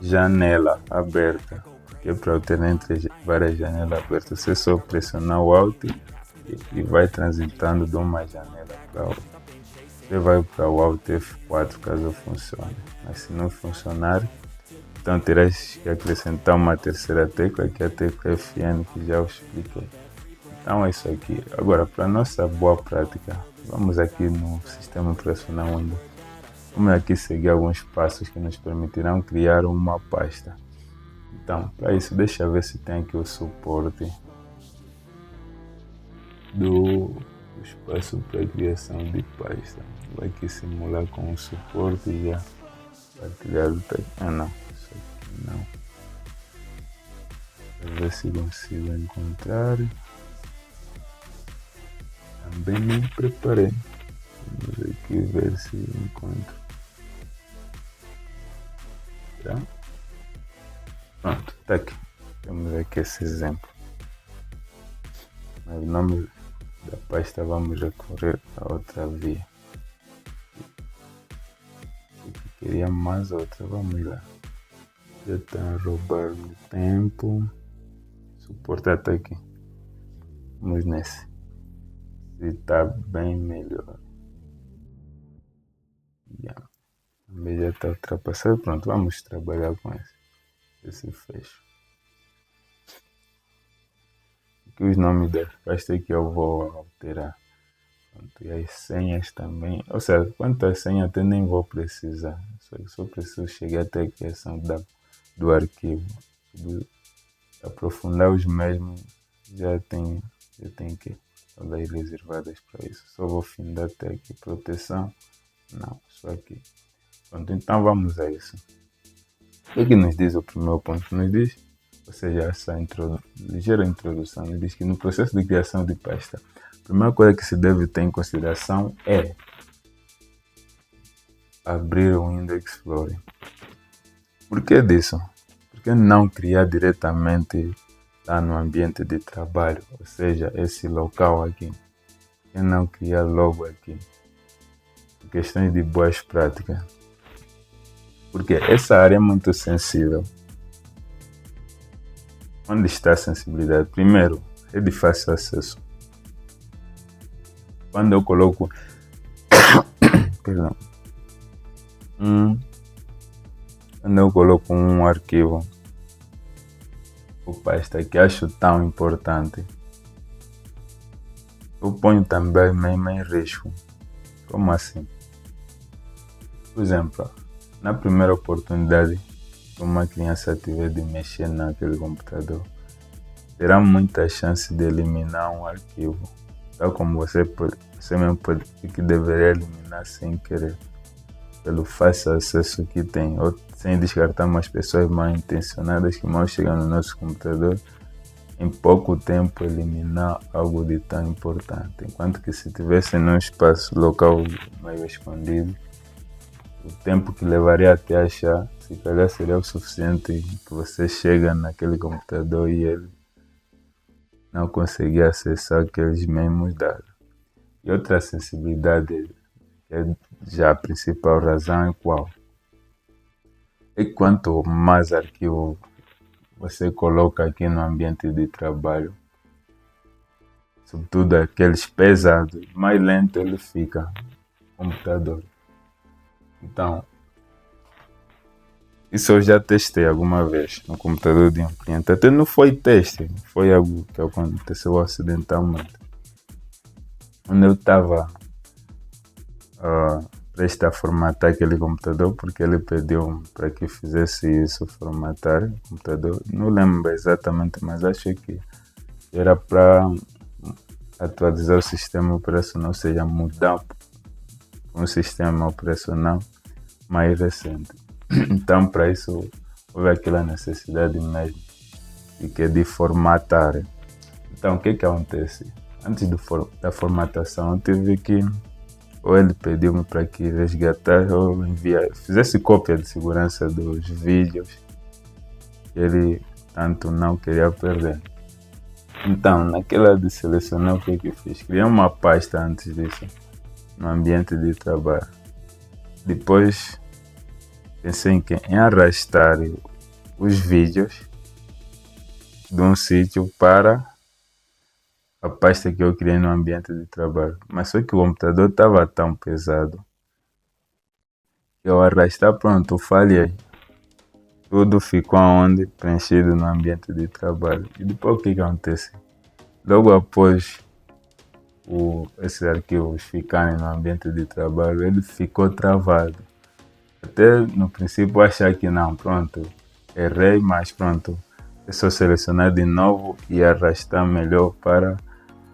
janela aberta. Que é para alternar entre várias janelas abertas. Você só pressionar o Alt e vai transitando de uma janela para outra. Você vai para o Alt F4 caso funcione. Mas se não funcionar, então terás que acrescentar uma terceira tecla, que é a tecla FN, que já eu expliquei. Então é isso aqui. Agora, para nossa boa prática, vamos aqui no sistema operacional Windows. Vamos aqui seguir alguns passos que nos permitirão criar uma pasta. Então, para isso, deixa eu ver se tem aqui o suporte do espaço para criação de pasta. Vou aqui simular com o suporte e já partilhar o texto. Não, isso aqui não. Vou ver se consigo encontrar. Também me preparei. Vamos aqui ver se encontro. Tá? Pronto, está aqui. Temos aqui esse exemplo. Mas o nome da pasta vamos recorrer a outra via. Queria mais outra, vamos lá. Já está a roubar o tempo. Suportar está aqui. Vamos nesse. Se está bem melhor. Também já está ultrapassado. Pronto, vamos trabalhar com esse. Esse fecho. Aqui os nomes das pastas que eu vou alterar. Pronto, e as senhas também. Ou seja, quanto às senhas até nem vou precisar. Só preciso chegar até a criação do arquivo. Aprofundar os mesmos já tem que todas reservadas para isso. Só vou findar até aqui. Proteção. Não, só aqui. Pronto, então vamos a isso. O que nos diz o primeiro ponto? Nos diz, ou seja, essa ligeira introdução, nos diz que no processo de criação de pasta, a primeira coisa que se deve ter em consideração é abrir o Windows Explorer. Por que disso? Porque não criar diretamente lá no ambiente de trabalho, ou seja, esse local aqui. Por que não criar logo aqui? Por questões de boas práticas. Porque essa área é muito sensível. Onde está a sensibilidade? Primeiro, é de fácil acesso. Quando eu coloco perdão, quando eu coloco um arquivo ou pasta que acho tão importante, eu ponho também mesmo em risco. Como assim? Por exemplo, na primeira oportunidade que uma criança tiver de mexer naquele computador, terá muita chance de eliminar um arquivo, tal como você mesmo pode que deveria eliminar sem querer, pelo fácil acesso que tem, ou sem descartar umas pessoas mal intencionadas que mal chegam no nosso computador, em pouco tempo eliminar algo de tão importante. Enquanto que se tivesse num espaço local meio escondido, o tempo que levaria até achar, se calhar seria o suficiente que você chega naquele computador e ele não conseguir acessar aqueles mesmos dados. E outra sensibilidade, que é já a principal razão, é qual? É quanto mais arquivo você coloca aqui no ambiente de trabalho, sobretudo aqueles pesados, mais lento ele fica, o computador. Então, isso eu já testei alguma vez no computador de um cliente. Até não foi teste, foi algo que aconteceu acidentalmente. Quando eu estava prestes a formatar aquele computador, porque ele pediu para que fizesse isso, formatar o computador. Não lembro exatamente, mas acho que era para atualizar o sistema operacional, ou seja, mudar um sistema operacional mais recente. Então, para isso, houve aquela necessidade mesmo de formatar. Então, o que acontece? Antes da formatação, eu tive que, ou ele pediu-me para que resgatar ou fizesse cópia de segurança dos vídeos que ele tanto não queria perder. Então, naquela de selecionar, o que eu fiz? Criei uma pasta antes disso, no ambiente de trabalho. Depois, pensei em arrastar os vídeos de um sítio para a pasta que eu criei no ambiente de trabalho. Mas só que o computador estava tão pesado que ao arrastar, pronto, falhei. Tudo ficou onde? Preenchido no ambiente de trabalho. E depois o que acontece? Logo após esses arquivos ficarem no ambiente de trabalho, ele ficou travado. Até no princípio achar que não, pronto, errei, mas pronto, é só selecionar de novo e arrastar melhor para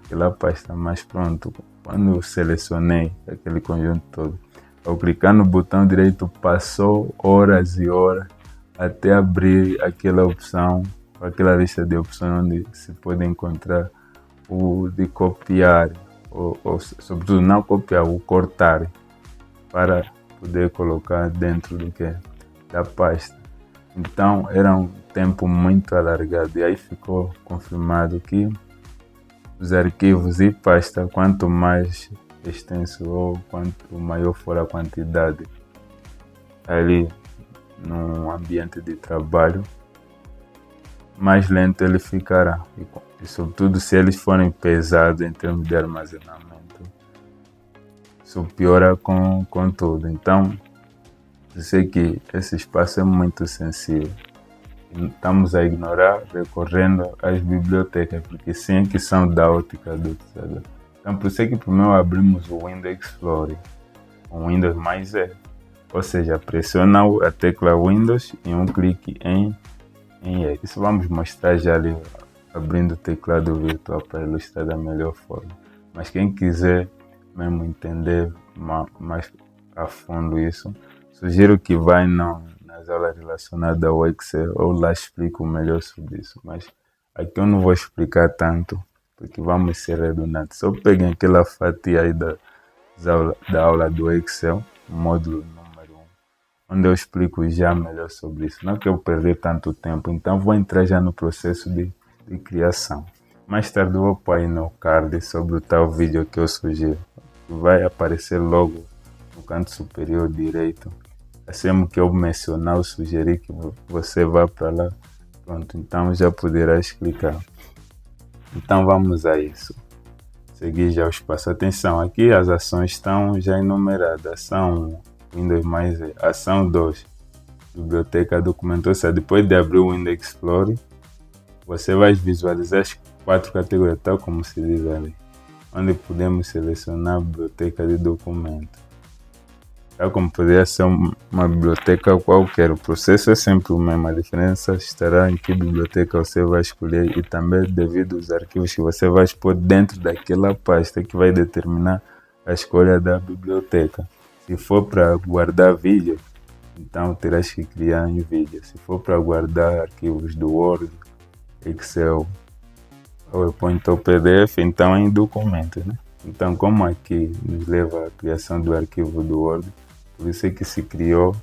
aquela pasta. Mas pronto, quando eu selecionei aquele conjunto todo, ao clicar no botão direito passou horas e horas até abrir aquela opção, aquela lista de opções onde se pode encontrar o de copiar, ou sobretudo não copiar, o cortar, para poder colocar dentro da pasta. Então era um tempo muito alargado e aí ficou confirmado que os arquivos e pasta, quanto mais extenso ou quanto maior for a quantidade ali no ambiente de trabalho, mais lento ele ficará. E sobretudo se eles forem pesados em termos de armazenamento, isso piora com tudo. Então, eu sei que esse espaço é muito sensível. Estamos a ignorar recorrendo às bibliotecas, porque sim que são da ótica do utilizador. Então, por isso é que primeiro abrimos o Windows Explorer, o Windows mais E. Ou seja, pressiona a tecla Windows e um clique em E. Isso vamos mostrar já ali, abrindo o teclado virtual para ilustrar da melhor forma. Mas quem quiser mesmo entender mais a fundo isso, sugiro que vá nas aulas relacionadas ao Excel, ou lá explico melhor sobre isso. Mas aqui eu não vou explicar tanto, porque vamos ser redundantes. Só peguem aquela fatia aí da aula do Excel, módulo número onde eu explico já melhor sobre isso. Não que eu perder tanto tempo, então vou entrar já no processo de criação. Mais tarde eu vou pôr aí no card sobre o tal vídeo que eu sugiro. Vai aparecer logo no canto superior direito. Assim que eu mencionar, eu sugeri que você vá para lá. Pronto, então já poderás clicar. Então vamos a isso. Seguir já os passos. Atenção, aqui as ações estão já enumeradas. Ação 1, Windows mais E. Ação 2, biblioteca documento. Ou seja, depois de abrir o Windows Explorer, você vai visualizar as 4 categorias, tal como se diz ali, onde podemos selecionar a biblioteca de documento. Tal como poderia ser uma biblioteca qualquer, o processo é sempre o mesmo, a diferença estará em que biblioteca você vai escolher e também devido aos arquivos que você vai expor dentro daquela pasta que vai determinar a escolha da biblioteca. Se for para guardar vídeo, então terás que criar em vídeo. Se for para guardar arquivos do Word, Excel, PowerPoint ou PDF, então é em documento, né? Então, como aqui nos leva à criação do arquivo do Word, por isso é que se criou,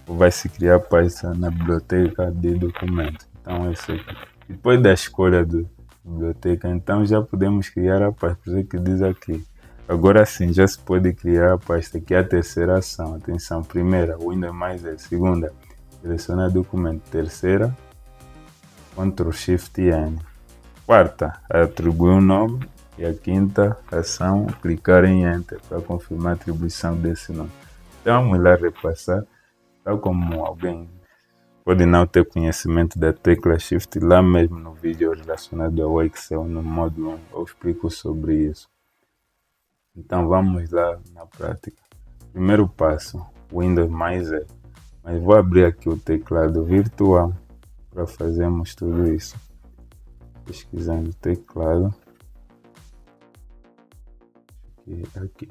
ou vai se criar pasta na biblioteca de documento. Então, é isso aqui. Depois da escolha da biblioteca, então já podemos criar a pasta. Por isso que diz aqui. Agora sim, já se pode criar a pasta, que é a terceira ação. Atenção, primeira, Windows mais E. Segunda, selecionar documento. Terceira, Ctrl Shift N. Quarta, atribuir um nome. E a quinta ação, clicar em Enter para confirmar a atribuição desse nome. Então vamos lá repassar. Tal como alguém pode não ter conhecimento da tecla Shift, lá mesmo no vídeo relacionado ao Excel, no módulo 1, eu explico sobre isso. Então vamos lá na prática. Primeiro passo, Windows mais E. Mas vou abrir aqui o teclado virtual para fazermos tudo isso. Pesquisando teclado. Aqui.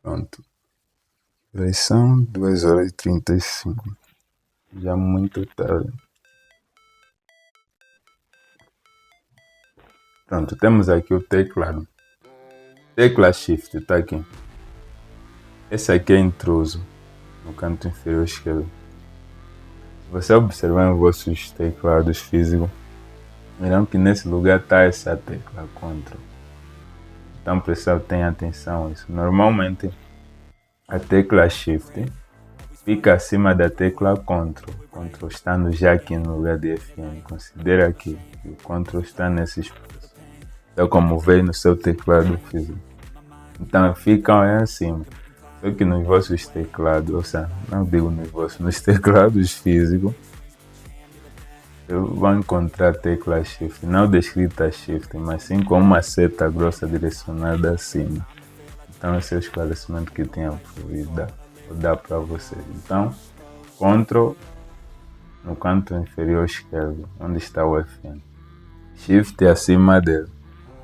Pronto. São 2h35. Já muito tarde. Pronto, temos aqui o teclado. Tecla Shift está aqui. Esse aqui é intruso no canto inferior esquerdo. Se você observar em vossos teclados físicos, verão que nesse lugar está essa tecla Ctrl. Então pessoal, tenha atenção a isso. Normalmente a tecla Shift fica acima da tecla Ctrl. Ctrl estando já aqui no lugar de Fn. Considera aqui que o Ctrl está nesse espaço. Então como veio no seu teclado físico. Então ficam aí acima. Só que nos vossos teclados, ou seja, não digo nos vossos, nos teclados físicos, vão encontrar a tecla Shift, não descrita Shift, mas sim com uma seta grossa direcionada acima. Então esse é o esclarecimento que tenho por dar para vocês. Então, Ctrl no canto inferior esquerdo, onde está o Fn. Shift acima dele.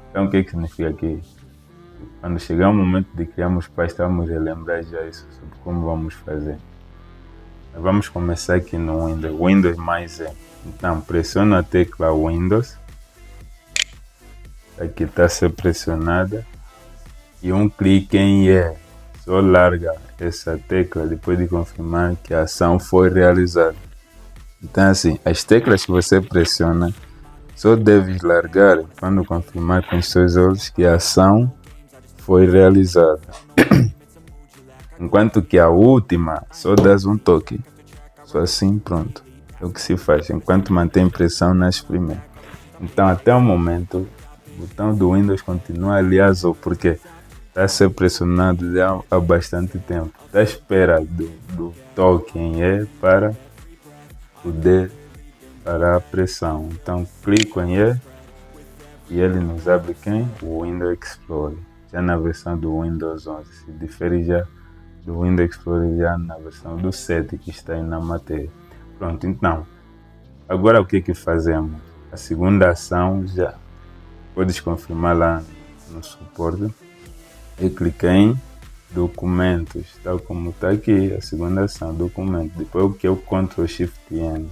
Então o que significa aqui? Quando chegar o momento de criarmos pasta, vamos relembrar já isso sobre como vamos fazer. Vamos começar aqui no Windows mais E. Então pressiona a tecla Windows, aqui está a ser pressionada, e um clique em E. Só larga essa tecla depois de confirmar que a ação foi realizada. Então assim, as teclas que você pressiona só deves largar quando confirmar com os seus olhos que a ação foi realizada. Enquanto que a última só dás um toque. Só assim, pronto. É o que se faz, enquanto mantém pressão nas primeiras. Então até o momento, o botão do Windows continua ali azul, porque está a ser pressionado já há bastante tempo. Está à espera do toque em E para poder parar a pressão. Então clico em E e ele nos abre quem? O Windows Explorer. Já na versão do Windows 11, se difere já do Windows Explorer já na versão do 7 que está aí na matéria. Pronto, então, agora o que fazemos? A segunda ação já podes confirmar lá no suporte e clicar em documentos, tal como está aqui, a segunda ação, documento. Depois o que é o Ctrl Shift N,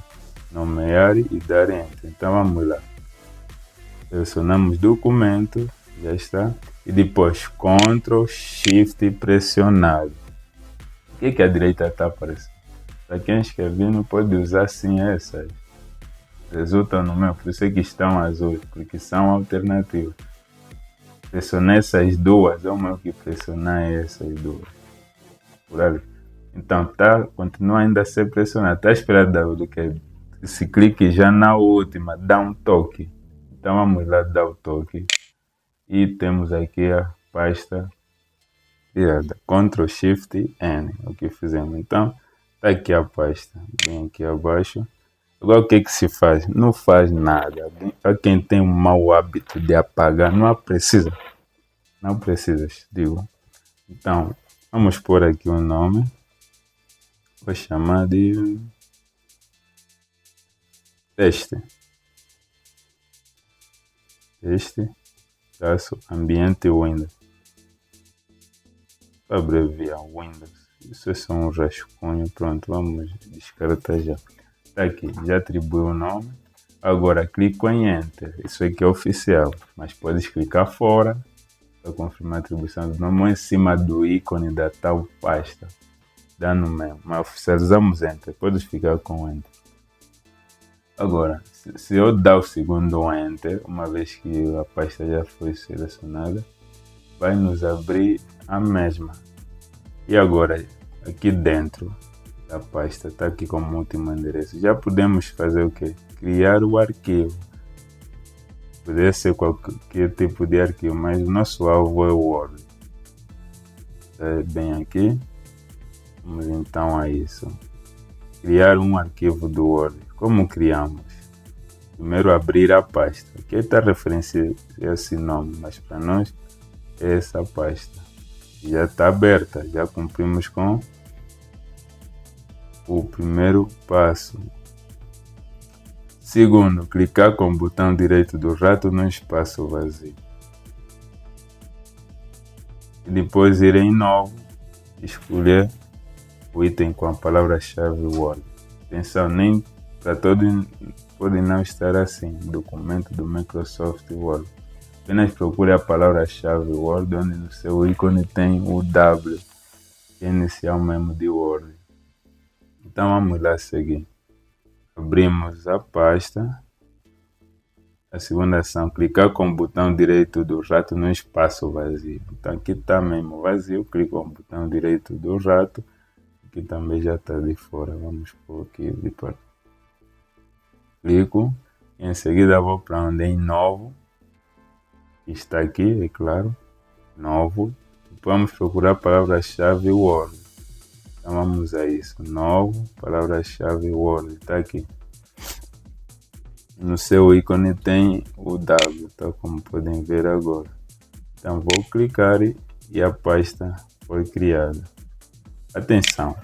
nomear e dar Enter. Então vamos lá. Selecionamos documento, já está. E depois Ctrl Shift pressionado. O que a direita está aparecendo? Para quem escreveu não pode usar assim essas. Resultam no meu, por isso é que estão azuis, porque são alternativas. Pressionar essas duas, é o meu que pressionar essas duas. Por ali. Então, continua ainda a ser pressionado. Está esperando do que se clique já na última, dá um toque. Então vamos lá dar o toque. E temos aqui a pasta criada. Ctrl Shift N, o que fizemos. Então, está aqui a pasta. Vem aqui abaixo. Agora o que se faz? Não faz nada. Para quem tem um mau hábito de apagar, não precisa. Não precisa, digo. Então, vamos pôr aqui o nome. Vou chamar de teste. Teste, traço, ambiente Windows. Para abreviar Windows. Isso é só um rascunho. Pronto, vamos descartar já. Está aqui, já atribuiu o nome. Agora clico em Enter. Isso aqui é oficial, mas podes clicar fora para confirmar a atribuição do nome ou em cima do ícone da tal pasta. Dá no mesmo, mas oficializamos Enter. Podes ficar com Enter. Agora, se eu dar o segundo Enter, uma vez que a pasta já foi selecionada, vai nos abrir a mesma. E agora, aqui dentro da pasta, está aqui como último endereço. Já podemos fazer o quê? Criar o arquivo. Poderia ser qualquer tipo de arquivo, mas o nosso alvo é o Word. Bem aqui. Vamos então a isso. Criar um arquivo do Word. Como criamos? Primeiro abrir a pasta. Aqui está a referência a esse nome, mas para nós é essa pasta. Já está aberta, já cumprimos com o primeiro passo. Segundo, clicar com o botão direito do rato no espaço vazio. E depois ir em novo, escolher o item com a palavra-chave Word. Atenção, nem para todos pode não estar assim. Documento do Microsoft Word. Apenas procure a palavra-chave Word, onde no seu ícone tem o W, que é inicial mesmo de Word. Então vamos lá seguir. Abrimos a pasta. A segunda ação, clicar com o botão direito do rato no espaço vazio. Então aqui está mesmo vazio, clico com o botão direito do rato. Aqui também já está de fora. Vamos por aqui de parte. Clico. E em seguida vou para onde é em novo. Está aqui, é claro. Novo. Vamos procurar a palavra-chave Word. Então vamos a isso. Novo, palavra-chave Word. Está aqui. No seu ícone tem o W, tá? Como podem ver agora. Então vou clicar e a pasta foi criada. Atenção,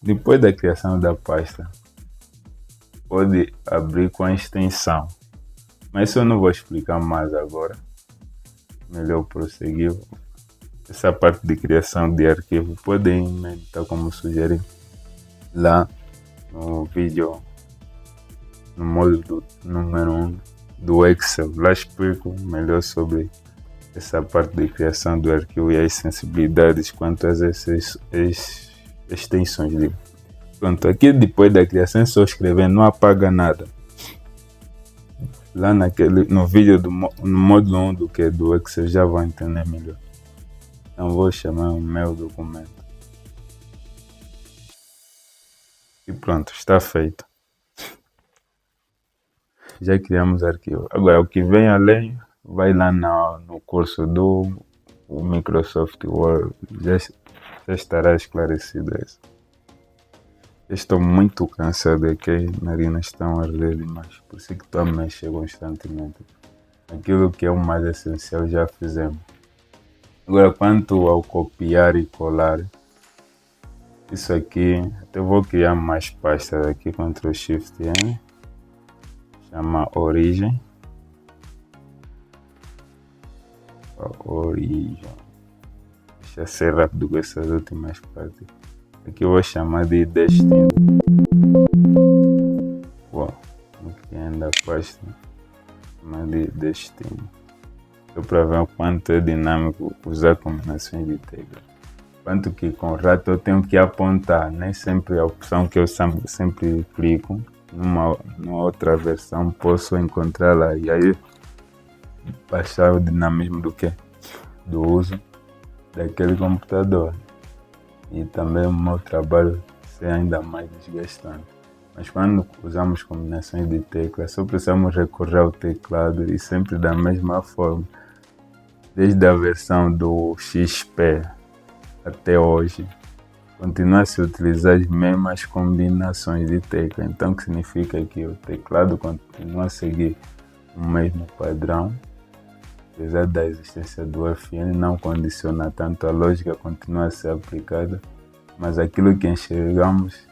depois da criação da pasta, pode abrir com a extensão. Mas isso eu não vou explicar mais agora. Melhor prosseguir. Essa parte de criação de arquivo podem meditar como sugerir lá no vídeo, no módulo número 1 do Excel. Lá explico melhor sobre essa parte de criação do arquivo e as sensibilidades quanto às extensões dele. Pronto, aqui depois da criação é só escrever, não apaga nada. Lá no vídeo no módulo 1 do Excel já vão entender melhor. Então vou chamar o meu documento. E pronto, está feito. Já criamos arquivo. Agora o que vem além, vai lá no curso do Microsoft Word. Já estará esclarecido isso. Estou muito cansado aqui, as narinas estão a arder demais. Por isso que estou a mexer constantemente. Aquilo que é o mais essencial já fizemos. Agora quanto ao copiar e colar, isso aqui, até vou criar mais pastas aqui, Ctrl Shift N, chama origem, deixa ser rápido com essas últimas partes, aqui eu vou chamar de destino, criando a pasta, de destino. Só para ver o quanto é dinâmico usar combinações de teclas. Quanto que com o rato eu tenho que apontar, nem sempre a opção que eu sempre clico, numa outra versão posso encontrá-la e aí baixar o dinamismo do uso daquele computador. E também o meu trabalho ser ainda mais desgastante. Mas quando usamos combinações de teclas, só precisamos recorrer ao teclado e sempre da mesma forma. Desde a versão do XP até hoje, continua a se utilizar as mesmas combinações de tecla. Então, o que significa que o teclado continua a seguir o mesmo padrão. Apesar da existência do FN, não condiciona tanto, a lógica continua a ser aplicada, mas aquilo que enxergamos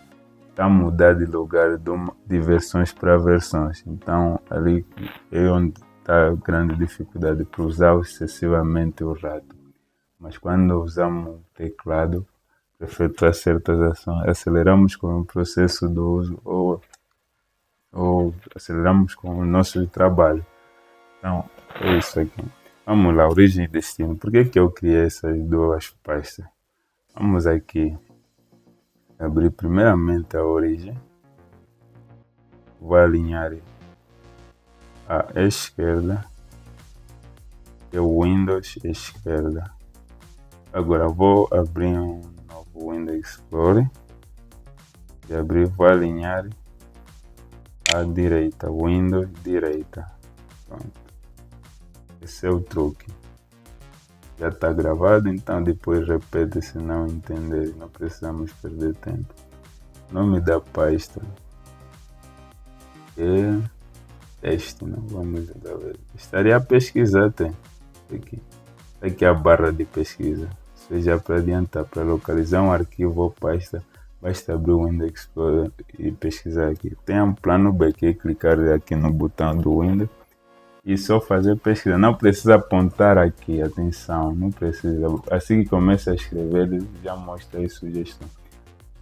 está a mudar de lugar de versões para versões. Então, ali é onde está a grande dificuldade para usar excessivamente o rato. Mas quando usamos o teclado para efetuar certas ações, aceleramos com o processo do uso ou aceleramos com o nosso trabalho. Então, é isso aqui. Vamos lá, origem e destino. Por que eu criei essas duas pastas? Vamos aqui abrir primeiramente a origem. Vou alinhar à esquerda e o Windows esquerda. Agora vou abrir um novo Windows Explorer e vou alinhar à direita, Windows direita. Pronto. Esse é o truque. Já está gravado, então depois repete se não entender, não precisamos perder tempo. Nome da pasta é teste, não vamos ver. Estaria a pesquisar até. Aqui a barra de pesquisa. Seja para adiantar, para localizar um arquivo ou pasta, basta abrir o Windows Explorer e pesquisar aqui. Tem um plano B, que é clicar aqui no botão do Windows e só fazer pesquisa. Não precisa apontar aqui, atenção, não precisa. Assim que começa a escrever, ele já mostra aí sugestão.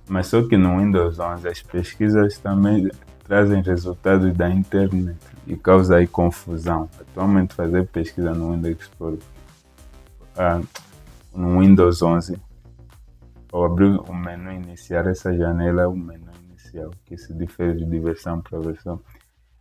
Mas só que no Windows 11 as pesquisas também trazem resultados da internet e causa aí confusão. Atualmente fazer pesquisa no Windows Explorer, no Windows 11, ao abrir o menu iniciar, essa janela é o menu inicial, que se difere de versão para versão.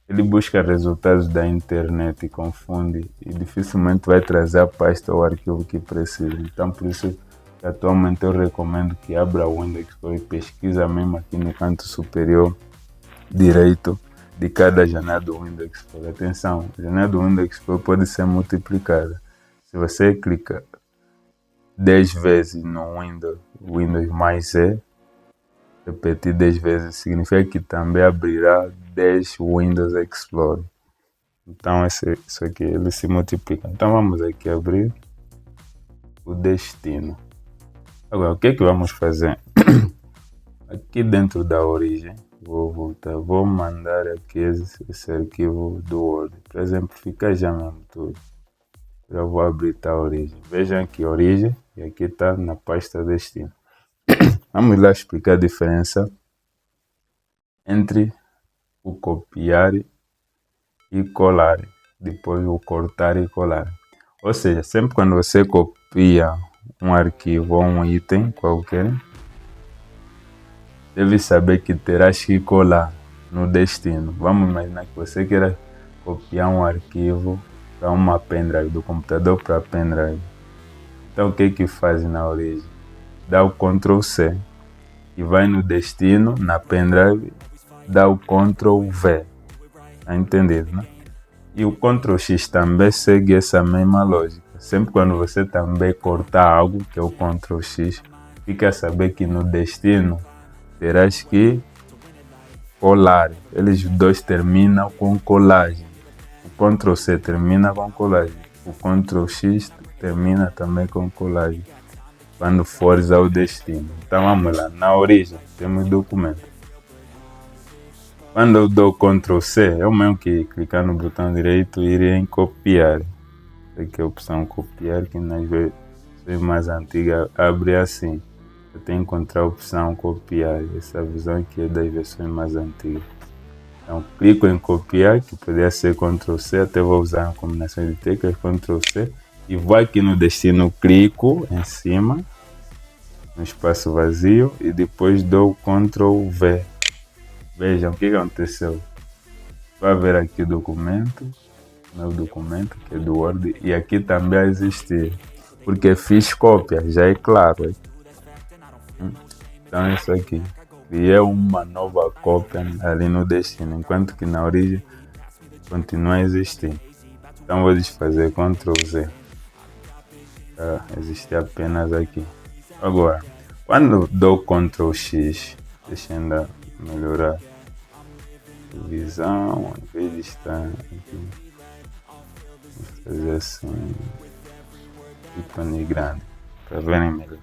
Ele busca resultados da internet e confunde e dificilmente vai trazer a pasta ou arquivo que precisa. Então, por isso, atualmente eu recomendo que abra o Windows Explorer e pesquisa mesmo aqui no canto superior direito de cada janela do Windows Explorer. Atenção, a janela do Windows Explorer pode ser multiplicada. Se você clica 10 vezes no Windows mais E, repetir 10 vezes significa que também abrirá 10 Windows Explorer. Então isso aqui, ele se multiplica. Então vamos aqui abrir o destino. Agora, o que vamos fazer? Aqui dentro da origem, vou voltar, vou mandar aqui esse arquivo do Word, para exemplificar já mesmo tudo. Já vou abrir a origem. Vejam aqui origem e aqui está na pasta destino. Vamos lá explicar a diferença entre o copiar e colar, depois o cortar e colar. Ou seja, sempre quando você copia um arquivo ou um item qualquer, deve saber que terás que colar no destino. Vamos imaginar que você queira copiar um arquivo para uma pendrive, do computador para a pendrive. Então o que faz na origem? Dá o Ctrl C e vai no destino, na pendrive, dá o Ctrl V. Está entendido, né? E o Ctrl X também segue essa mesma lógica. Sempre quando você também cortar algo, que é o Ctrl X, fica a saber que no destino terás que colar. Eles dois terminam com colagem. O Ctrl C termina com colagem. O Ctrl X termina também com colagem. Quando fores ao destino. Então vamos lá. Na origem temos documento. Quando eu dou Ctrl C, é o mesmo que clicar no botão direito e ir em copiar. Aqui é a opção copiar, que nas versões mais antigas abre assim. Eu tenho que encontrar a opção copiar. Essa visão aqui é das versões mais antigas. Então, clico em copiar, que poderia ser Ctrl+C, até vou usar uma combinação de teclas, Ctrl+C, e vou aqui no destino, clico em cima, no espaço vazio, e depois dou Ctrl+V. Vejam o que aconteceu. Vai ver aqui o documento, meu documento, que é do Word, e aqui também a existir, porque fiz cópia, já é claro. Então é isso aqui. Criei uma nova cópia ali no destino, enquanto que na origem continua a existir. Então vou desfazer Ctrl+Z. Existe apenas aqui. Agora, quando dou Ctrl+X, deixa eu ainda melhorar a visão, em vez de estar aqui, vou fazer assim, ícone grande, para verem melhor.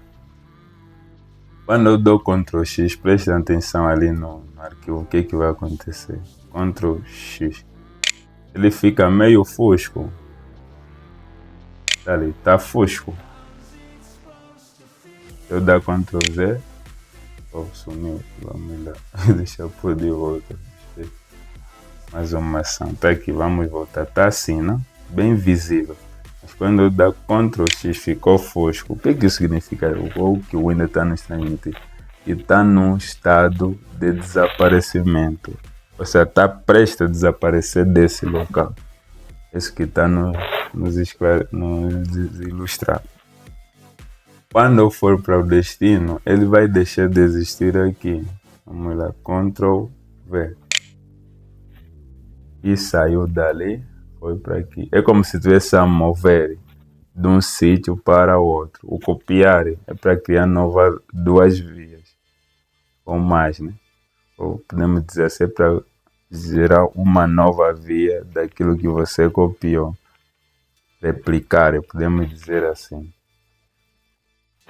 Quando eu dou Ctrl+X, prestem atenção ali no arquivo, o que vai acontecer. Ctrl+X, ele fica meio fosco. Tá ali, tá fosco. Se eu dar Ctrl+Z, sumiu, vamos lá, deixa eu pôr de volta. Mais uma ação, tá aqui, vamos voltar, tá assim, né? Bem visível. Mas quando eu dar Ctrl+X ficou fosco. O que isso significa? O que o Windows está nos transmitindo? E está num estado de desaparecimento. Ou seja, está prestes a desaparecer desse local. Isso que está nos ilustrar. Quando eu for para o destino, ele vai deixar de existir aqui. Vamos lá, Ctrl+V. E saiu dali, foi para aqui. É como se tivesse a mover de um sítio para outro. O copiar é para criar duas vias ou mais, né? Ou podemos dizer assim, é para gerar uma nova via daquilo que você copiou. Replicar, podemos dizer assim.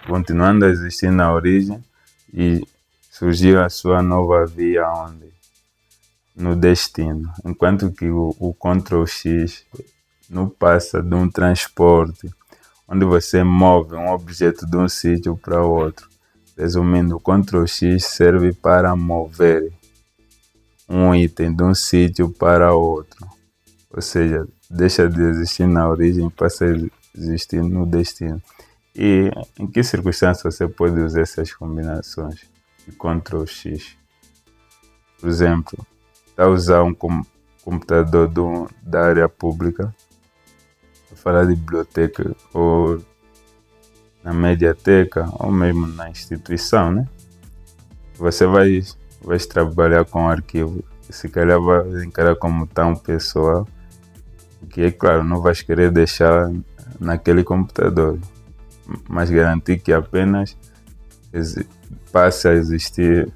Continuando a existir na origem e surgiu a sua nova via onde? No destino. Enquanto que o Ctrl+X não passa de um transporte, onde você move um objeto de um sítio para outro. Resumindo, o Ctrl+X serve para mover um item de um sítio para outro. Ou seja, deixa de existir na origem e passa a existir no destino. E em que circunstâncias você pode usar essas combinações de Ctrl+X? Por exemplo, está a usar um computador da área pública, para falar de biblioteca ou na mediateca ou mesmo na instituição, né? Você vai trabalhar com um arquivo, se calhar vai encarar como tão pessoal, que é claro, não vais querer deixar naquele computador, mas garantir que apenas passe a existir,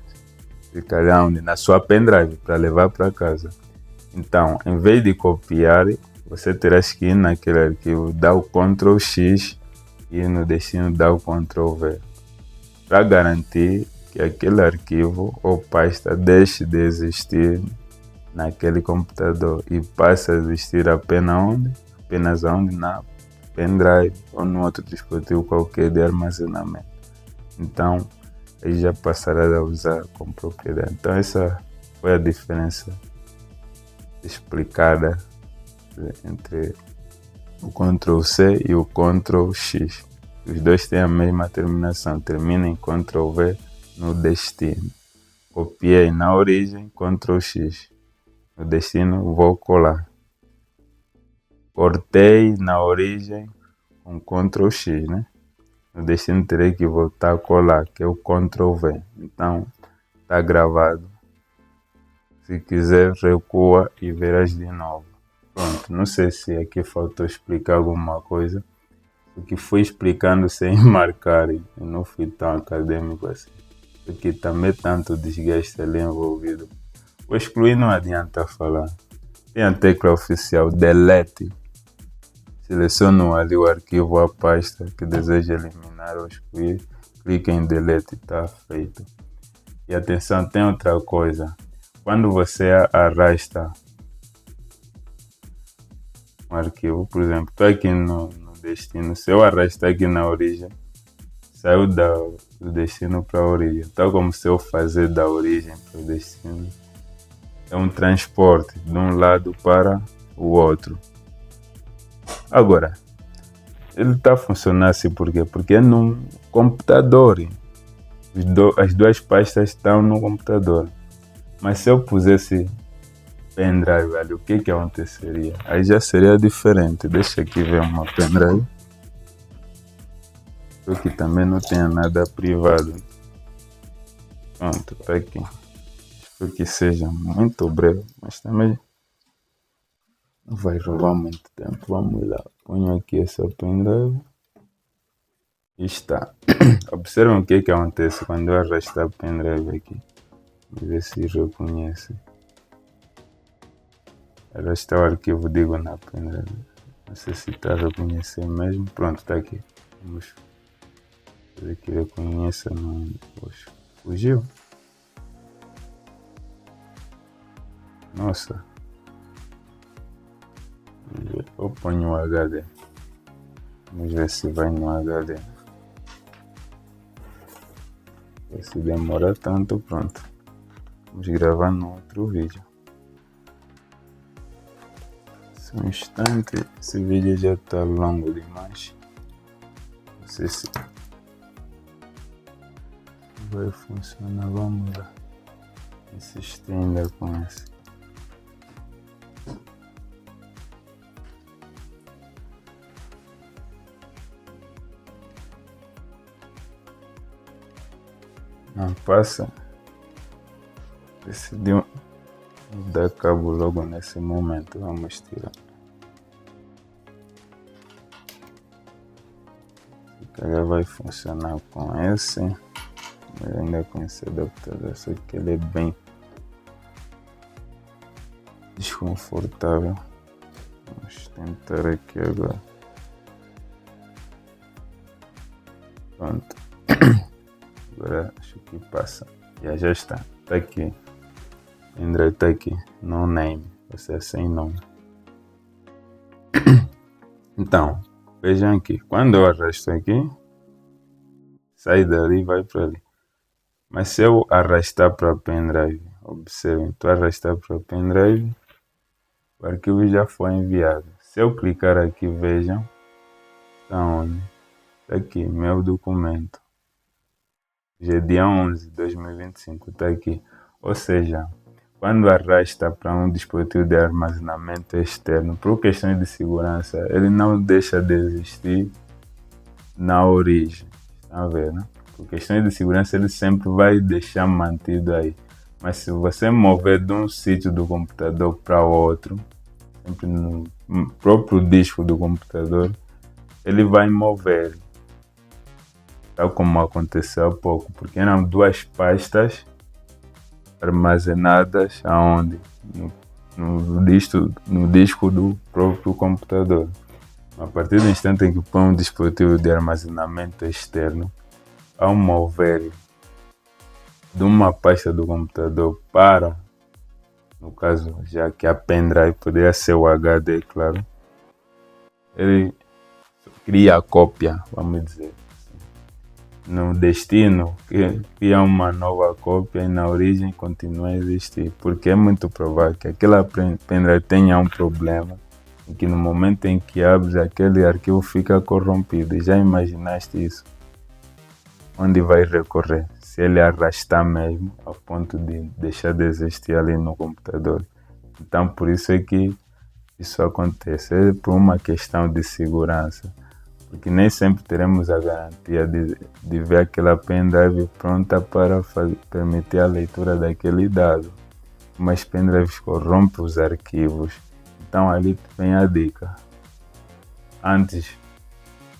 se calhar na sua pendrive para levar para casa. Então, em vez de copiar, você terá que ir naquele arquivo, dar o Ctrl+X e no destino dar o Ctrl+V, para garantir que aquele arquivo ou pasta deixe de existir naquele computador e passe a existir apenas onde? Na pendrive ou no outro dispositivo qualquer de armazenamento. Então, aí já passará a usar com propriedade. Então, essa foi a diferença explicada entre o Ctrl+C e o Ctrl+X. Os dois têm a mesma terminação, termina em Ctrl+V no destino. Copiei na origem, Ctrl+X. No destino, vou colar. Cortei na origem com Ctrl+X, né? No destino terei que voltar a colar, que é o Ctrl+V. Então, está gravado. Se quiser, recua e verás de novo. Pronto, não sei se aqui faltou explicar alguma coisa. O que fui explicando sem marcar, eu não fui tão acadêmico assim. Porque também tanto desgaste ali envolvido. O excluir não adianta falar. Tem a tecla oficial, delete. Seleciono ali o arquivo, a pasta que deseja eliminar ou excluir. Clique em delete, está feito. E atenção, tem outra coisa. Quando você arrasta um arquivo, por exemplo, estou aqui no destino, se eu arrastar aqui na origem, saiu do destino para a origem. Tal como se eu fazer da origem para o destino, é um transporte de um lado para o outro. Agora, ele está a funcionar assim por quê? Porque é num computador. As duas pastas estão no computador. Mas se eu pusesse pendrive ali, o que aconteceria? Aí já seria diferente. Deixa aqui ver uma pendrive. Espero que também não tenha nada privado. Pronto, tá aqui. Espero que seja muito breve, mas também não vai roubar muito tempo. Vamos lá. Ponho aqui essa pendrive. E está. Observem o que acontece quando eu arrastar a pendrive aqui. Vamos ver se reconhece. Arrastar o arquivo, digo, na pendrive. Não sei se está a reconhecer mesmo. Pronto, está aqui. Vamos fazer que reconheça. Não. Poxa, fugiu. Nossa. Eu ponho o HD. Vamos ver se vai no HD. Se demora tanto, pronto. Vamos gravar no outro vídeo. Só um instante. Esse vídeo já está longo demais. Não sei se vai funcionar. Vamos lá. Insistir ainda com esse. Não passa. Decidiu dar cabo logo nesse momento. Vamos tirar. Se calhar vai funcionar com esse. Mas ainda com esse adaptador. Só que ele é bem desconfortável. Vamos tentar aqui agora. Pronto. Agora acho que passa. Já está. Está aqui. Android está aqui. No name. Você é sem nome. Então, vejam aqui. Quando eu arrasto aqui, sai dali e vai para ali. Mas se eu arrastar para a pendrive, observem, estou a arrastar para a pendrive, o arquivo já foi enviado. Se eu clicar aqui, vejam, está onde? Está aqui, meu documento. Já é dia 11 de 2025, está aqui. Ou seja, quando arrasta para um dispositivo de armazenamento externo, por questões de segurança, ele não deixa de existir na origem. Estão a ver, né? Por questões de segurança, ele sempre vai deixar mantido aí. Mas se você mover de um sítio do computador para outro, sempre no próprio disco do computador, ele vai mover. Tal como aconteceu há pouco, porque eram duas pastas armazenadas aonde? No disco do próprio computador. A partir do instante em que põe um dispositivo de armazenamento externo, ao mover de uma pasta do computador para, no caso, já que a pendrive poderia ser o HD, claro, ele cria a cópia, vamos dizer. No destino, cria uma nova cópia e na origem continua a existir, porque é muito provável que aquela pendrive tenha um problema e que no momento em que abres aquele arquivo fica corrompido. E já imaginaste isso? Onde vai recorrer? Se ele arrastar mesmo a ponto de deixar de existir ali no computador. Então por isso é que isso acontece, é por uma questão de segurança. Porque nem sempre teremos a garantia de ver aquela pendrive pronta para permitir a leitura daquele dado. Mas pendrives corrompem os arquivos. Então ali vem a dica. Antes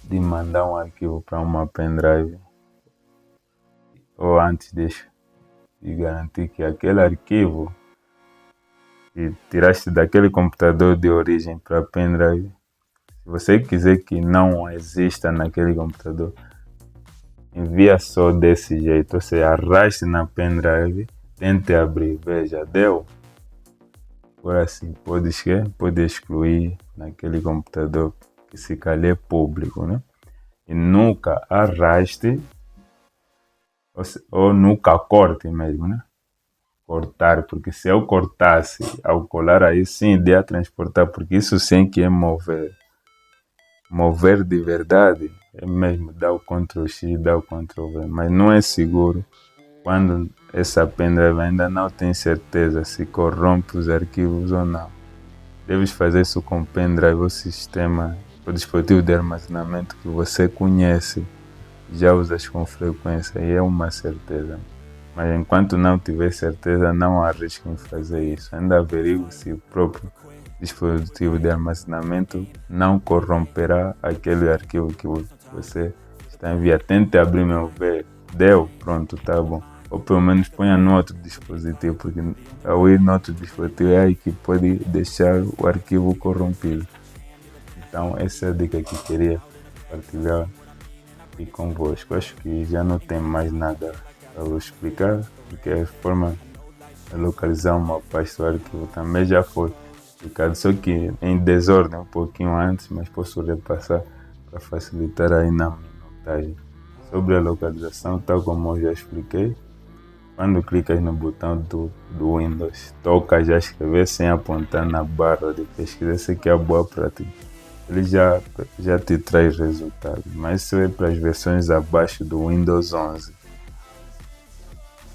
de mandar um arquivo para uma pendrive, ou antes de garantir que aquele arquivo que tiraste daquele computador de origem para a pendrive, se você quiser que não exista naquele computador, envia só desse jeito. Você arraste na pendrive, tente abrir, veja, deu. Agora sim, pode excluir naquele computador que se calhar é público, né? E nunca arraste ou nunca corte mesmo, né? cortar, porque se eu cortasse ao colar aí sim iria transportar, porque isso sim que é mover. Mover de verdade é mesmo dar o Ctrl X, dar o Ctrl V, mas não é seguro quando essa pendrive ainda não tem certeza se corrompe os arquivos ou não. Deves fazer isso com pendrive ou sistema, o dispositivo de armazenamento que você conhece, já usas com frequência e é uma certeza. Mas enquanto não tiver certeza, não arrisque em fazer isso. Ainda averigüe se o próprio dispositivo de armazenamento não corromperá aquele arquivo que você está enviando. Tente abrir meu ver. Deu? Pronto, tá bom. Ou pelo menos ponha no outro dispositivo, porque ao ir no outro dispositivo é aí que pode deixar o arquivo corrompido. Então essa é a dica que queria partilhar aqui convosco. Acho que já não tem mais nada para vos explicar, porque a forma de localizar uma pasta do arquivo também já foi explicado, só que em desordem um pouquinho antes, mas posso repassar para facilitar aí na minutagem. Sobre a localização, tal como eu já expliquei, quando clicas no botão do Windows, toca já escrever sem apontar na barra de pesquisa. Essa aqui é a boa prática. Ele já te traz resultados, mas isso é para as versões abaixo do Windows 11,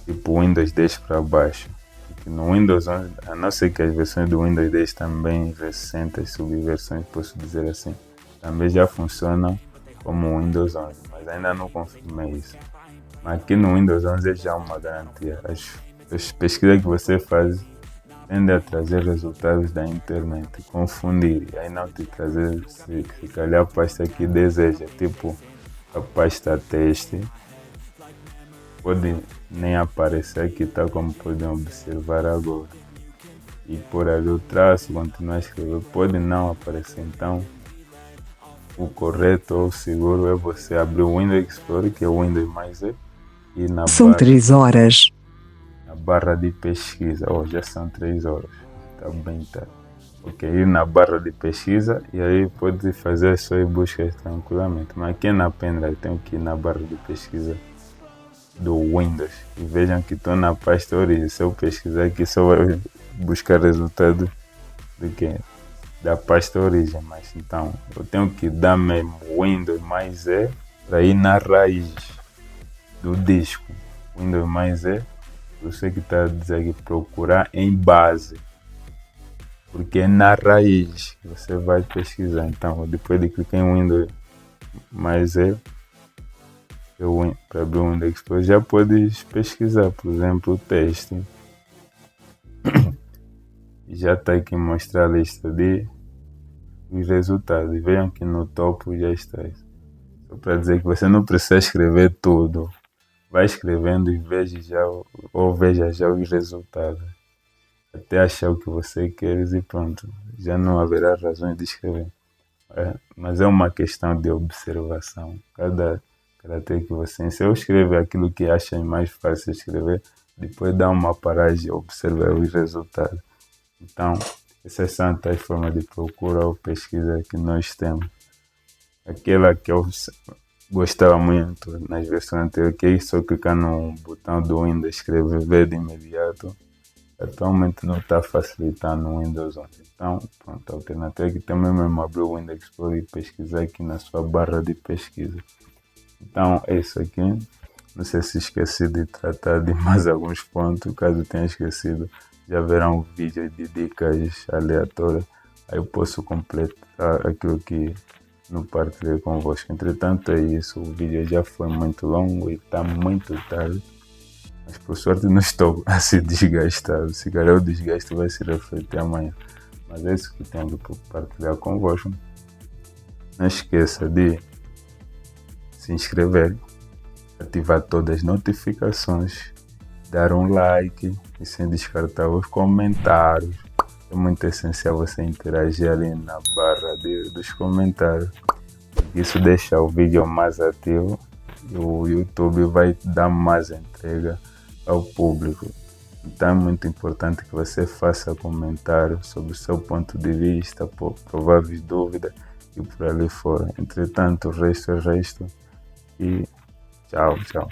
tipo Windows 10 para baixo. Porque no Windows 11, a não ser que as versões do Windows 10 também recentes, subversões, posso dizer assim, também já funcionam como o Windows 11, mas ainda não confirmei isso. Mas aqui no Windows 11 é já uma garantia. As pesquisas que você faz tendem a trazer resultados da internet, confundir, e aí não te trazer se calhar a pasta que deseja, tipo a pasta teste, pode nem aparecer aqui, tal como podem observar agora. E por ali o traço, continuar a escrever, pode não aparecer. Então, o correto ou seguro é você abrir o Windows Explorer, que é o Windows mais E, e São 3 horas. Na barra de pesquisa, já são 3 horas, está bem tarde. Ok, ir na barra de pesquisa e aí pode fazer as suas buscas tranquilamente. Mas aqui na pendrive tenho que ir na barra de pesquisa do Windows e vejam que estou na pasta origem. Se eu pesquisar aqui só vai buscar resultado do que? Da pasta origem, mas então eu tenho que dar mesmo Windows mais E para ir na raiz do disco. Windows mais E, você que está a dizer que procurar em base, porque é na raiz que você vai pesquisar. Então depois de clicar em Windows mais E, para abrir o Windows Explorer, já podes pesquisar, por exemplo, o teste. Já está aqui mostrar a lista de os resultados. Vejam que no topo já está. Só para dizer que você não precisa escrever tudo. Vai escrevendo e veja já os resultados. Até achar o que você quer e pronto. Já não haverá razões de escrever. Mas é uma questão de observação. Cada caractere que você... Se eu escrever aquilo que acha mais fácil escrever, depois dá uma paragem e observar os resultados. Então, essas são as formas de procura ou pesquisa que nós temos. Aquela que eu gostava muito nas versões anteriores, que é só clicar no botão do Windows, escrever de imediato, atualmente não está facilitando no Windows 11. Então, pronto, a alternativa é que também mesmo abrir o Windows Explorer e pesquisar aqui na sua barra de pesquisa. Então, é isso aqui. Não sei se esqueci de tratar de mais alguns pontos. Caso tenha esquecido, já verá um vídeo de dicas aleatórias. Aí eu posso completar aquilo que não partilhei convosco. Entretanto, é isso. O vídeo já foi muito longo e está muito tarde. Mas por sorte não estou assim desgastado. Se calhar o desgaste vai se refletir amanhã. Mas é isso que tenho para partilhar convosco. Não esqueça de se inscrever, ativar todas as notificações, dar um like e sem descartar os comentários. É muito essencial você interagir ali na barra dos comentários. Isso deixa o vídeo mais ativo e o YouTube vai dar mais entrega ao público. Então é muito importante que você faça comentários sobre o seu ponto de vista, prováveis dúvidas e por ali fora. Entretanto, o resto é resto. E tchau, tchau.